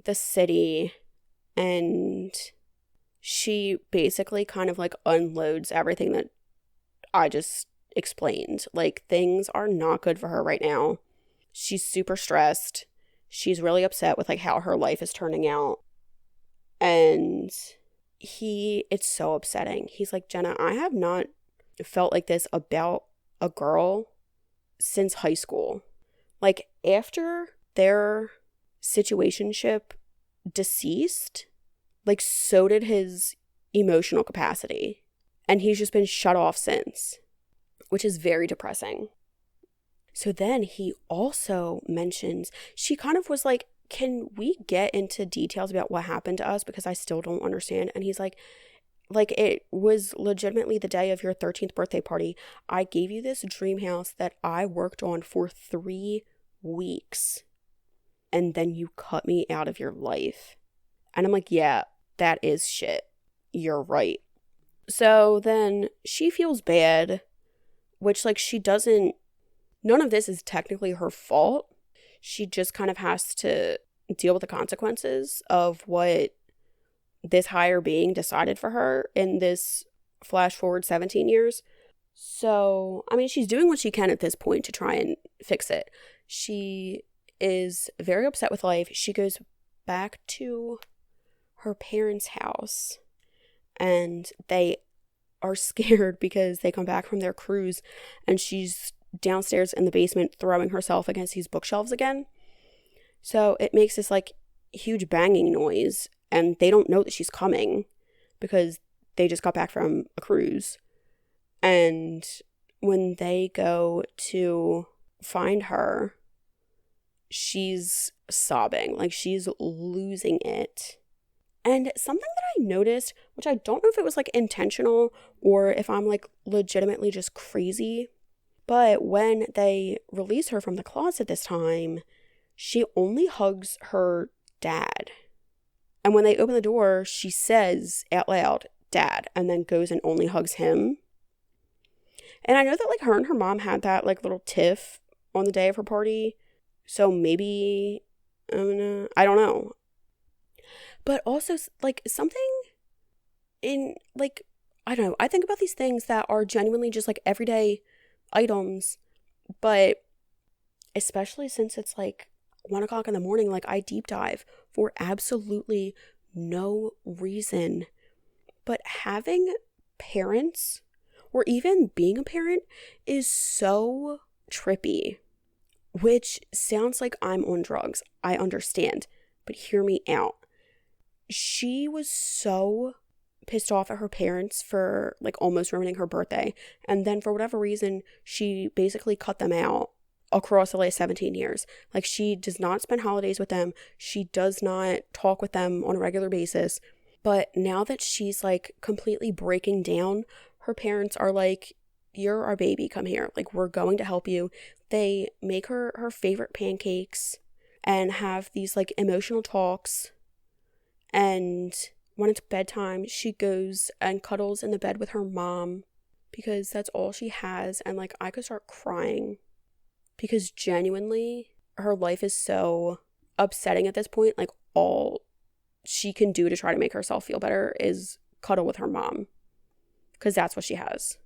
the city. And she basically kind of like unloads everything that I just explained. Like, things are not good for her right now. She's super stressed. She's really upset with like how her life is turning out. And it's so upsetting. He's like, Jenna, I have not felt like this about a girl since high school. Like, after their situationship deceased, like, so did his emotional capacity. And he's just been shut off since, which is very depressing. So then he also mentions, she kind of was like, can we get into details about what happened to us? Because I still don't understand. And he's like, it was legitimately the day of your 13th birthday party. I gave you this dream house that I worked on for 3 weeks. And then you cut me out of your life. And I'm like, yeah, that is shit. You're right. So then she feels bad, which like none of this is technically her fault. She just kind of has to deal with the consequences of what this higher being decided for her in this flash forward 17 years. So, I mean, she's doing what she can at this point to try and fix it. She is very upset with life. She goes back to her parents' house and they are scared because they come back from their cruise and she's downstairs in the basement throwing herself against these bookshelves again. So it makes this like huge banging noise and they don't know that she's coming because they just got back from a cruise. And when they go to find her, she's sobbing, like she's losing it. And something that I noticed, which I don't know if it was like intentional or if I'm like legitimately just crazy, but when they release her from the closet this time, she only hugs her dad. And when they open the door, she says out loud, Dad, and then goes and only hugs him. And I know that like her and her mom had that like little tiff on the day of her party. So maybe, I don't know. But also like something in like, I don't know. I think about these things that are genuinely just like everyday items, but especially since it's like 1:00 in the morning, like I deep dive for absolutely no reason. But having parents or even being a parent is so trippy, which sounds like I'm on drugs. I understand, but hear me out. She was so pissed off at her parents for like almost ruining her birthday. And then for whatever reason, she basically cut them out across the last 17 years. Like she does not spend holidays with them. She does not talk with them on a regular basis. But now that she's like completely breaking down, her parents are like, you're our baby, come here. Like we're going to help you. They make her favorite pancakes and have these like emotional talks. And when it's bedtime, she goes and cuddles in the bed with her mom because that's all she has. And like, I could start crying because genuinely her life is so upsetting at this point. Like all she can do to try to make herself feel better is cuddle with her mom because that's what she has.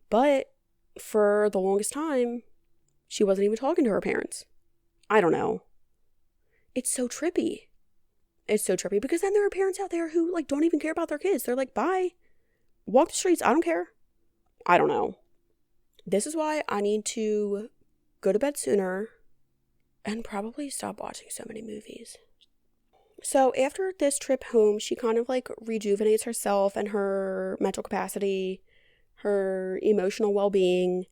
But for the longest time, she wasn't even talking to her parents. I don't know. It's so trippy. It's so trippy because then there are parents out there who like don't even care about their kids. They're like, bye. Walk the streets. I don't care. I don't know. This is why I need to go to bed sooner and probably stop watching so many movies. So after this trip home, she kind of like rejuvenates herself and her mental capacity, her emotional well-being,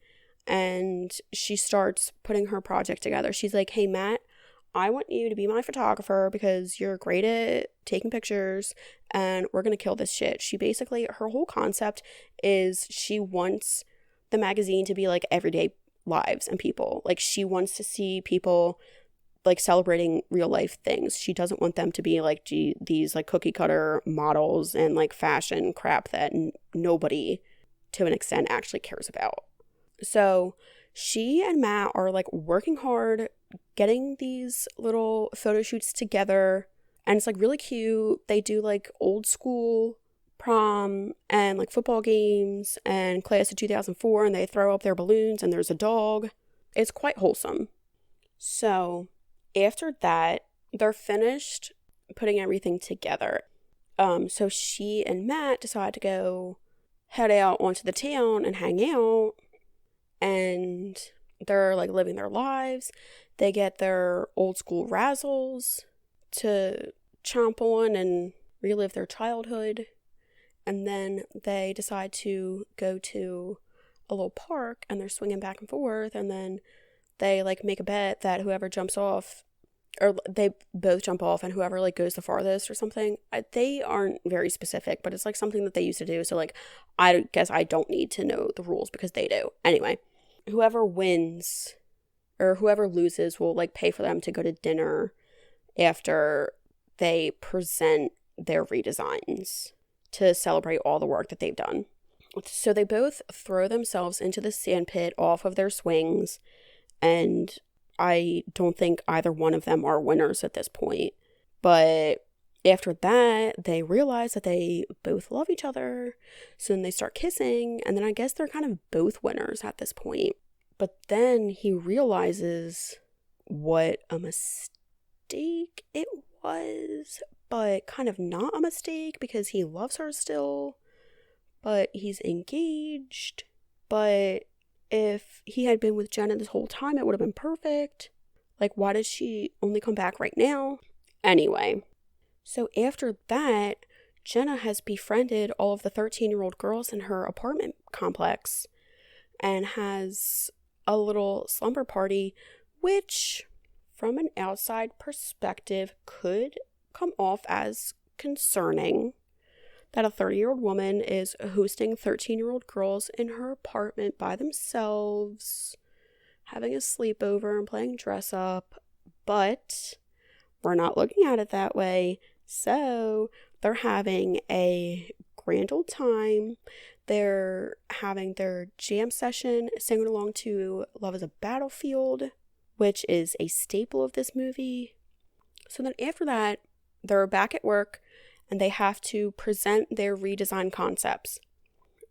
and she starts putting her project together. She's like, hey, Matt, I want you to be my photographer because you're great at taking pictures and we're going to kill this shit. She basically, her whole concept is she wants the magazine to be like everyday lives and people. Like she wants to see people like celebrating real life things. She doesn't want them to be like these like cookie cutter models and like fashion crap that nobody to an extent actually cares about. So she and Matt are like working hard, getting these little photo shoots together, and it's like really cute. They do like old school prom and like football games and class of 2004, and they throw up their balloons and there's a dog. It's quite wholesome. So after that, they're finished putting everything together. So she and Matt decide to go head out onto the town and hang out, and they're like living their lives. They get their old school razzles to chomp on and relive their childhood, and then they decide to go to a little park and they're swinging back and forth, and then they like make a bet that whoever jumps off, or they both jump off, and whoever like goes the farthest or something. They aren't very specific, but it's like something that they used to do. So like, I guess I don't need to know the rules because they do. Anyway, whoever wins or whoever loses will like pay for them to go to dinner after they present their redesigns to celebrate all the work that they've done. So they both throw themselves into the sand pit off of their swings, and I don't think either one of them are winners at this point. But after that, they realize that they both love each other. So then they start kissing, and then I guess they're kind of both winners at this point. But then he realizes what a mistake it was, but kind of not a mistake because he loves her still, but he's engaged. But if he had been with Jenna this whole time, it would have been perfect. Like, why does she only come back right now? Anyway, so after that, Jenna has befriended all of the 13-year-old girls in her apartment complex and has a little slumber party, which from an outside perspective could come off as concerning. That a 30-year-old woman is hosting 13-year-old girls in her apartment by themselves, having a sleepover and playing dress up. But we're not looking at it that way. So they're having a grand old time. They're having their jam session, singing along to Love is a Battlefield, which is a staple of this movie. So then after that, they're back at work, and they have to present their redesign concepts.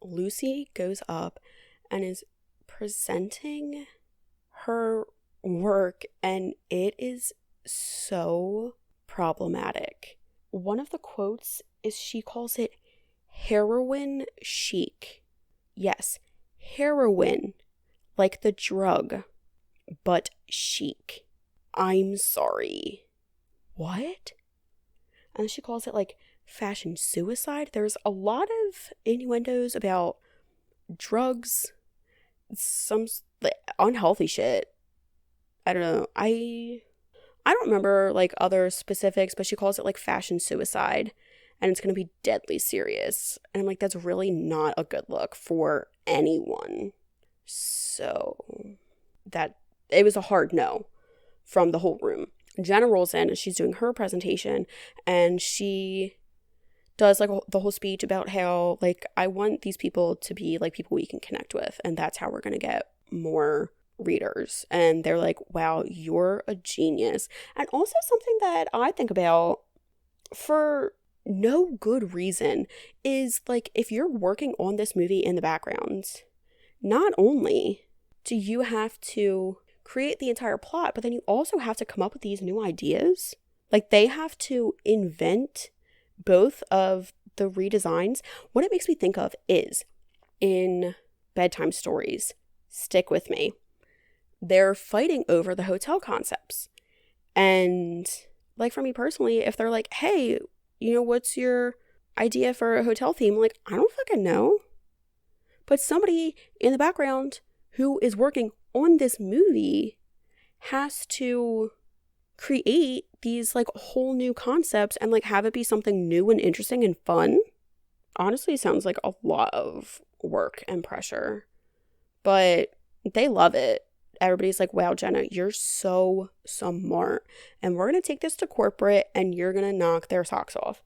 Lucy goes up and is presenting her work, and it is so problematic. One of the quotes is she calls it heroin chic. Yes, heroin, like the drug, but chic. I'm sorry. What? And she calls it like fashion suicide. There's a lot of innuendos about drugs, some unhealthy shit. I don't know. I don't remember like other specifics, but she calls it like fashion suicide, and it's going to be deadly serious. And I'm like, that's really not a good look for anyone. So that it was a hard no from the whole room. Jenna rolls in and she's doing her presentation, and she does like the whole speech about how like, I want these people to be like people we can connect with, and that's how we're going to get more readers. And they're like, wow, you're a genius. And also something that I think about for no good reason is like, if you're working on this movie in the background, not only do you have to create the entire plot, but then you also have to come up with these new ideas. Like, they have to invent both of the redesigns. What it makes me think of is in Bedtime Stories, stick with me, they're fighting over the hotel concepts. And like for me personally, if they're like, hey, what's your idea for a hotel theme? Like, I don't fucking know. But somebody in the background who is working on this movie has to create these like whole new concepts and like have it be something new and interesting and fun. Honestly, sounds like a lot of work and pressure, but they love it. Everybody's like, wow, Jenna, you're so smart. And we're going to take this to corporate and you're going to knock their socks off.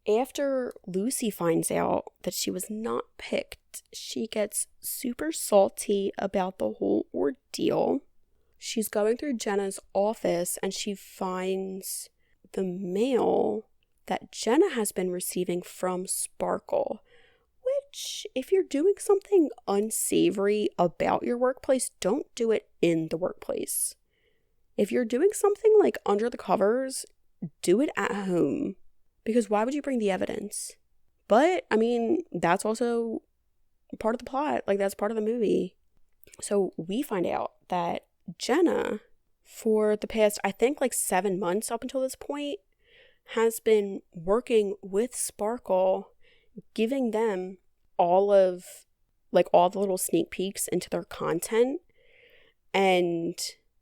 After Lucy finds out that she was not picked, she gets super salty about the whole ordeal. She's going through Jenna's office and she finds the mail that Jenna has been receiving from Sparkle. Which, if you're doing something unsavory about your workplace, don't do it in the workplace. If you're doing something like under the covers, do it at home. Because why would you bring the evidence? But, I mean, that's also part of the plot. Like, that's part of the movie. So we find out that Jenna, for the past, I think, like 7 months up until this point, has been working with Sparkle, giving them all the little sneak peeks into their content. And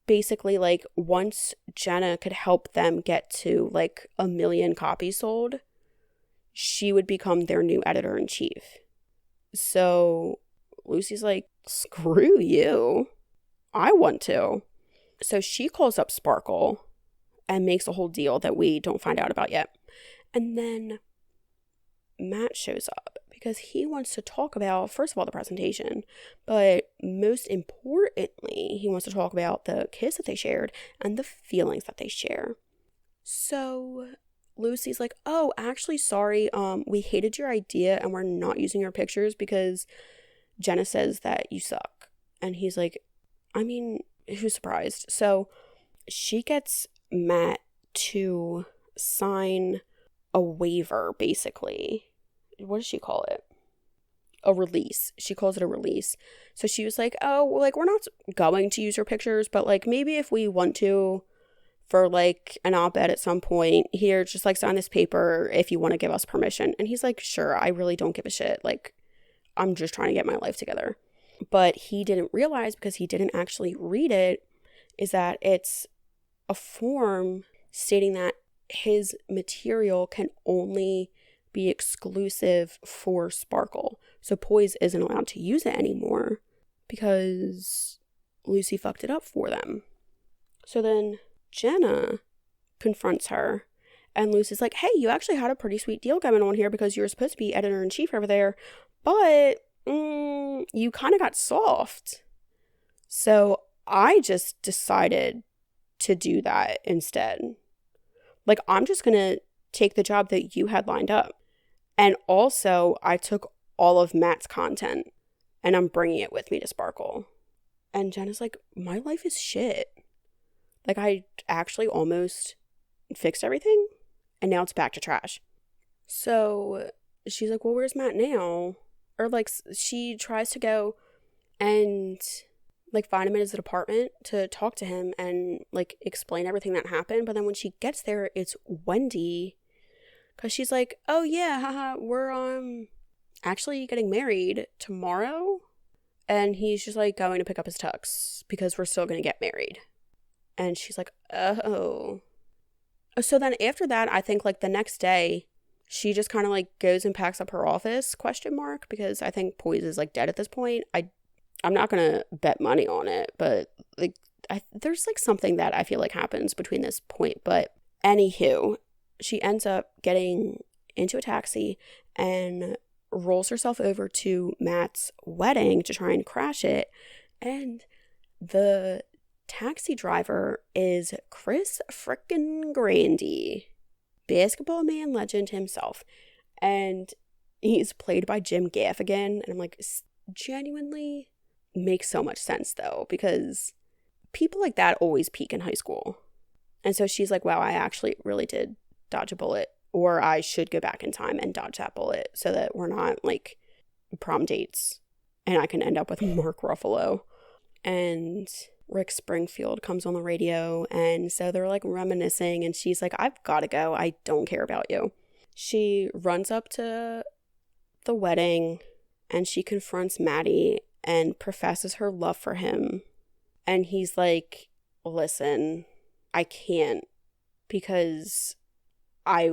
basically, like, once Jenna could help them get to like 1 million copies sold, she would become their new editor-in-chief. So Lucy's like, screw you, I want to. So she calls up Sparkle and makes a whole deal that we don't find out about yet. And then Matt shows up because he wants to talk about, first of all, the presentation, but most importantly, he wants to talk about the kiss that they shared and the feelings that they share. So Lucy's like, oh, actually, sorry, we hated your idea and we're not using your pictures because Jenna says that you suck. And he's like, I mean, who's surprised? So she gets Matt to sign a waiver, basically. What does she call it? A release. She calls it a release. So she was like, oh, well, like, we're not going to use your pictures, but like maybe if we want to for like an op-ed at some point, here, just like sign this paper if you want to give us permission. And he's like, sure, I really don't give a shit. Like, I'm just trying to get my life together. But he didn't realize, because he didn't actually read it, is that it's a form stating that his material can only be exclusive for Sparkle. So Poise isn't allowed to use it anymore because Lucy fucked it up for them. So then Jenna confronts her and Lucy's like, hey, you actually had a pretty sweet deal going on here because you were supposed to be editor-in-chief over there, but you kind of got soft. So I just decided to do that instead. Like, I'm just going to take the job that you had lined up. And also, I took all of Matt's content and I'm bringing it with me to Sparkle. And Jenna's like, my life is shit. Like, I actually almost fixed everything and now it's back to trash. So she's like, well, where's Matt now? Or like, she tries to go and like find him in his apartment to talk to him and like explain everything that happened. But then when she gets there, it's Wendy. Because she's like, oh yeah, haha, we're actually getting married tomorrow. And he's just like going to pick up his tux because we're still going to get married. And she's like, oh. So then after that, I think like the next day, she just kind of like goes and packs up her office, ? Because I think Poise is like dead at this point. I'm not going to bet money on it, but like there's like something that I feel like happens between this point. But anywho, she ends up getting into a taxi and rolls herself over to Matt's wedding to try and crash it. And the taxi driver is Chris frickin' Grandy, basketball man legend himself. And he's played by Jim Gaffigan. And I'm like, genuinely makes so much sense though, because people like that always peak in high school. And so she's like, wow, I actually really did dodge a bullet, or I should go back in time and dodge that bullet so that we're not like prom dates and I can end up with Mark Ruffalo. And Rick Springfield comes on the radio, and so they're like reminiscing, and she's like, I've got to go. I don't care about you. She runs up to the wedding, and she confronts Maddie and professes her love for him. And he's like, listen, I can't, because I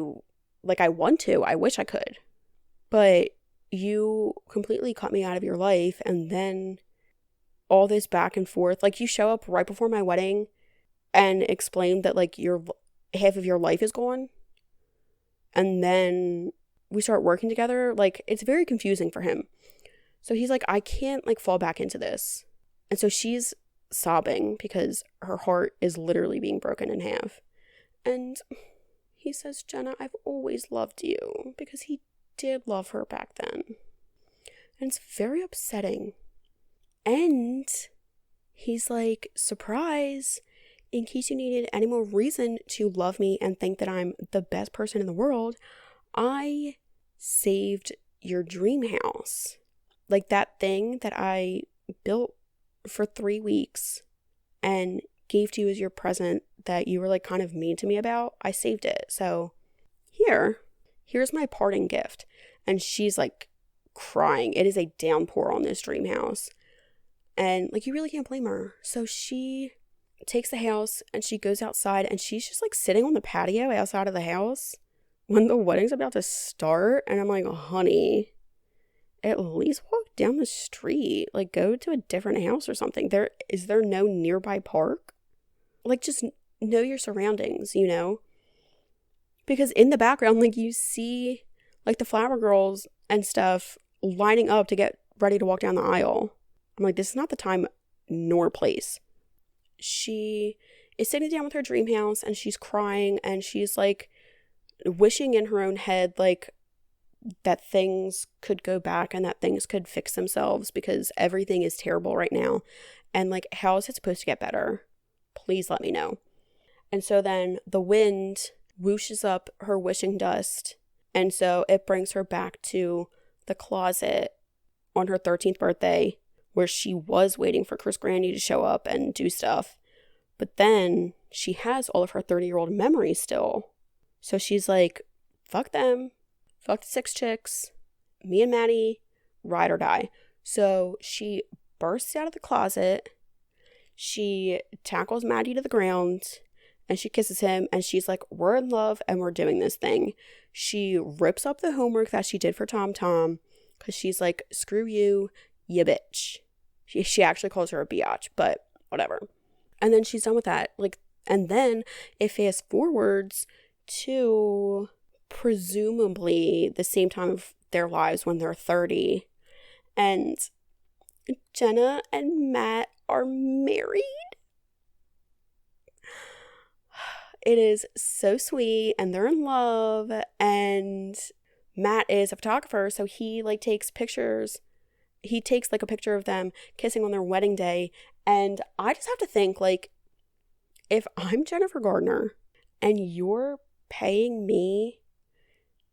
want to. I wish I could. But you completely cut me out of your life, and then all this back and forth. Like, you show up right before my wedding and explain that, like, half of your life is gone. And then we start working together. Like, it's very confusing for him. So he's like, I can't, like, fall back into this. And so she's sobbing because her heart is literally being broken in half. And he says, Jenna, I've always loved you, because he did love her back then. And it's very upsetting. And he's like, surprise, in case you needed any more reason to love me and think that I'm the best person in the world, I saved your dream house. Like, that thing that I built for 3 weeks and gave to you as your present that you were like kind of mean to me about, I saved it. So here's my parting gift. And she's like crying. It is a downpour on this dream house. And like, you really can't blame her. So she takes the house and she goes outside, and she's just like sitting on the patio outside of the house when the wedding's about to start. And I'm like, honey, at least walk down the street. Like, go to a different house or something. Is there no nearby park? Like, just know your surroundings, you know? Because in the background, like, you see like the flower girls and stuff lining up to get ready to walk down the aisle. I'm like, this is not the time nor place. She is sitting down with her dream house, and she's crying, and she's like wishing in her own head like that things could go back and that things could fix themselves, because everything is terrible right now. And like, how is it supposed to get better? Please let me know. And so then the wind whooshes up her wishing dust, and so it brings her back to the closet on her 13th birthday, where she was waiting for Chris Grandy to show up and do stuff. But then she has all of her 30-year-old memories still. So she's like, fuck them. Fuck the 6 chicks. Me and Maddie, ride or die. So she bursts out of the closet. She tackles Maddie to the ground, and she kisses him, and she's like, we're in love and we're doing this thing. She rips up the homework that she did for Tom Tom, because she's like, screw you, you bitch. She actually calls her a biatch, but whatever. And then she's done with that. Like, and then it fast forwards to presumably the same time of their lives when they're 30. And Jenna and Matt are married. It is so sweet, and they're in love, and Matt is a photographer, so he like takes pictures. He takes like a picture of them kissing on their wedding day. And I just have to think, like, if I'm Jennifer Garner and you're paying me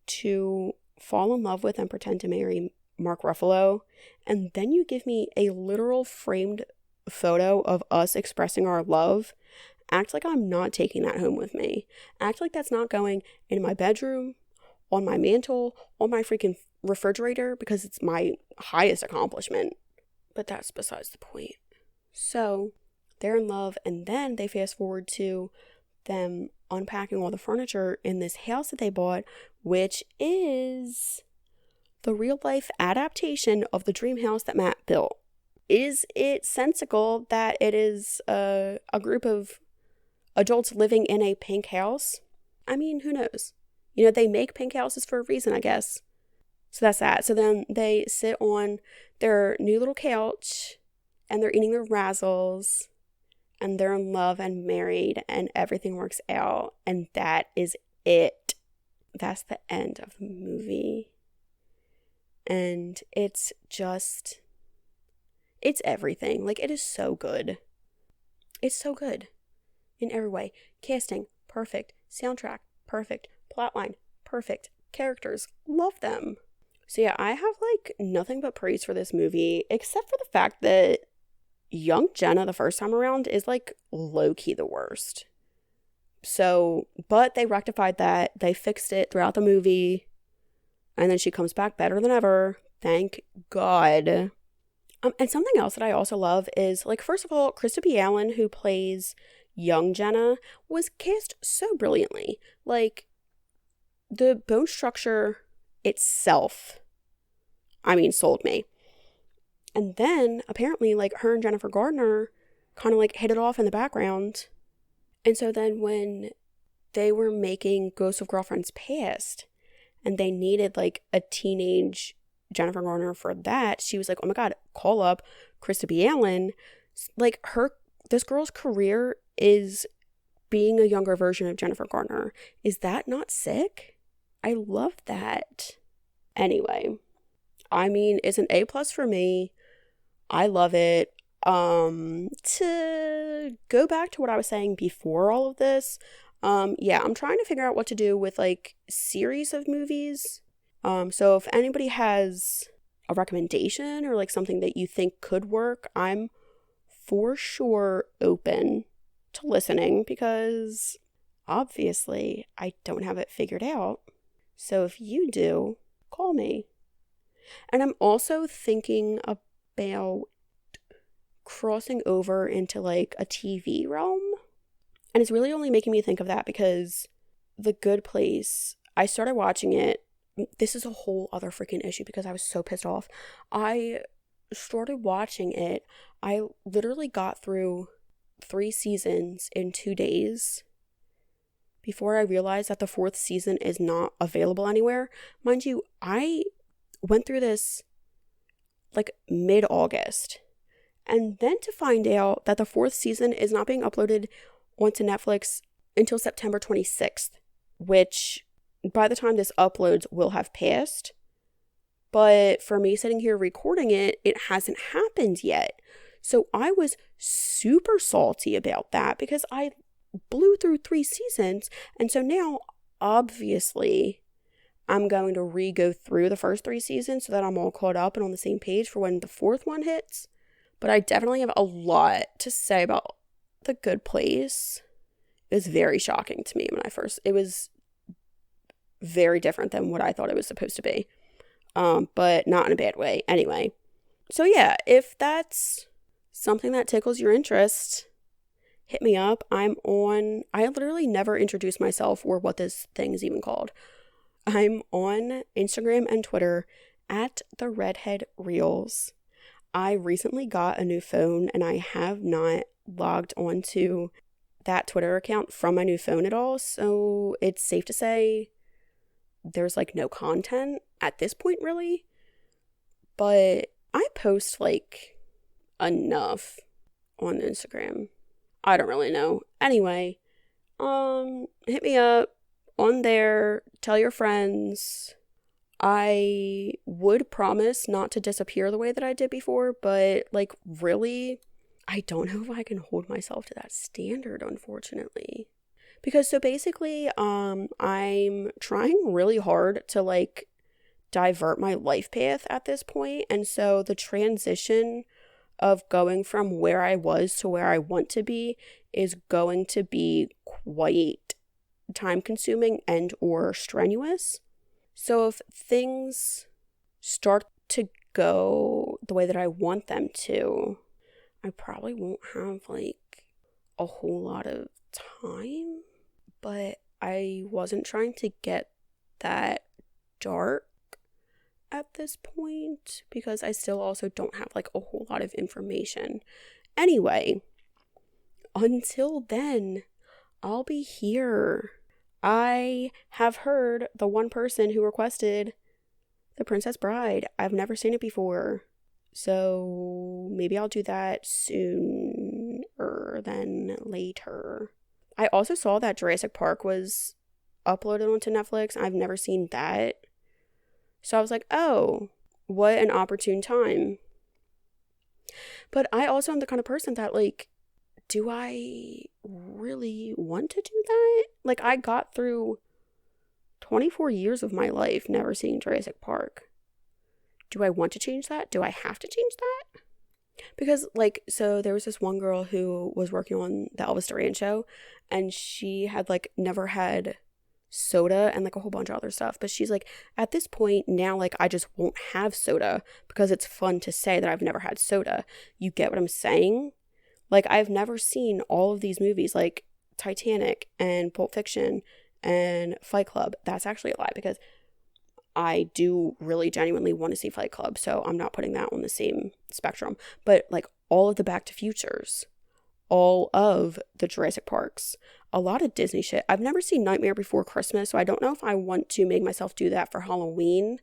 to fall in love with and pretend to marry Mark Ruffalo, and then you give me a literal framed photo of us expressing our love, act like I'm not taking that home with me. Act like that's not going in my bedroom, on my mantle, on my freaking refrigerator, because it's my highest accomplishment. But that's besides the point. So they're in love, and then they fast forward to them unpacking all the furniture in this house that they bought, which is the real life adaptation of the dream house that Matt built. Is it sensical that it is a group of adults living in a pink house? I mean, who knows? You know, they make pink houses for a reason, I guess. So that's that. So then they sit on their new little couch, and they're eating their razzles, and they're in love and married, and everything works out. And that is it. That's the end of the movie. And it's everything. Like, it is so good. It's so good in every way. Casting, perfect. Soundtrack, perfect. Plotline, perfect. Characters, love them. So yeah, I have like nothing but praise for this movie, except for the fact that young Jenna the first time around is like low-key the worst. So, but they rectified that. They fixed it throughout the movie. And then she comes back better than ever. Thank God. And something else that I also love is, like, first of all, Krista B. Allen, who plays young Jenna, was cast so brilliantly. Like, the bone structure itself, I mean, sold me. And then, apparently, like, her and Jennifer Garner kind of, like, hit it off in the background. And so then when they were making Ghosts of Girlfriends Past, and they needed, like, a teenage Jennifer Garner for that, she was like, oh my God, call up Krista B. Allen. Like, this girl's career is being a younger version of Jennifer Garner. Is that not sick? I love that. Anyway, I mean, it's an A+ for me. I love it. To go back to what I was saying before all of this, yeah, I'm trying to figure out what to do with, like, series of movies. So if anybody has a recommendation or, like, something that you think could work, I'm for sure open to listening, because obviously I don't have it figured out. So if you do, call me. And I'm also thinking about crossing over into, like, a TV realm. And it's really only making me think of that because The Good Place, I started watching it. This is a whole other freaking issue because I was so pissed off. I started watching it. I literally got through 3 seasons in 2 days before I realized that the 4th season is not available anywhere. Mind you, I went through this like mid-August. And then to find out that the 4th season is not being uploaded onto Netflix until September 26th, which by the time this uploads will have passed. But for me sitting here recording it, it hasn't happened yet. So I was super salty about that because I blew through 3 seasons. And so now, obviously, I'm going to re-go through the first 3 seasons so that I'm all caught up and on the same page for when the 4th one hits. But I definitely have a lot to say about The Good Place. It was very shocking to me when it was very different than what I thought it was supposed to be. But not in a bad way. Anyway. So yeah, if that's something that tickles your interest, hit me up. I literally never introduced myself or what this thing is even called. I'm on Instagram and Twitter at the Redhead Reels. I recently got a new phone and I have not logged onto that Twitter account from my new phone at all. So it's safe to say there's like no content at this point really. But I post like enough on Instagram. I don't really know. Anyway, hit me up on there. Tell your friends. I would promise not to disappear the way that I did before, but like really, I don't know if I can hold myself to that standard, unfortunately. Because so basically, I'm trying really hard to like divert my life path at this point. And so the transition of going from where I was to where I want to be is going to be quite time consuming and or strenuous. So if things start to go the way that I want them to, I probably won't have like a whole lot of time. But I wasn't trying to get that dark at this point because I still also don't have like a whole lot of information. Anyway, until then, I'll be here. I have heard the one person who requested The Princess Bride. I've never seen it before. So maybe I'll do that sooner than later. I also saw that Jurassic Park was uploaded onto Netflix. I've never seen that. So I was like, oh, what an opportune time. But I also am the kind of person that like, do I really want to do that? Like, I got through 24 years of my life never seeing Jurassic Park. Do I want to change that? Do I have to change that? Because, like, so there was this one girl who was working on the Elvis Duran show, and she had, like, never had soda and, like, a whole bunch of other stuff. But she's like, at this point now, like, I just won't have soda because it's fun to say that I've never had soda. You get what I'm saying? Like, I've never seen all of these movies, like Titanic and Pulp Fiction and Fight Club. That's actually a lie because I do really genuinely want to see Fight Club, so I'm not putting that on the same spectrum. But like all of the Back to Futures, all of the Jurassic Parks, a lot of Disney shit. I've never seen Nightmare Before Christmas, so I don't know if I want to make myself do that for Halloween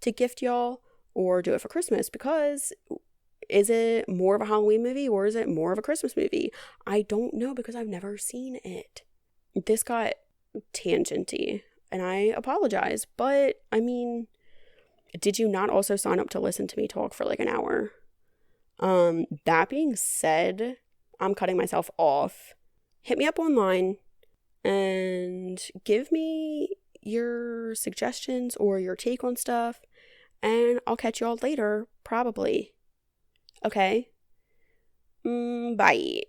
to gift y'all or do it for Christmas, because is it more of a Halloween movie or is it more of a Christmas movie? I don't know because I've never seen it. This got tangenty and I apologize, but I mean, did you not also sign up to listen to me talk for like an hour? That being said, I'm cutting myself off. Hit me up online and give me your suggestions or your take on stuff, and I'll catch y'all later, probably. Okay? Bye.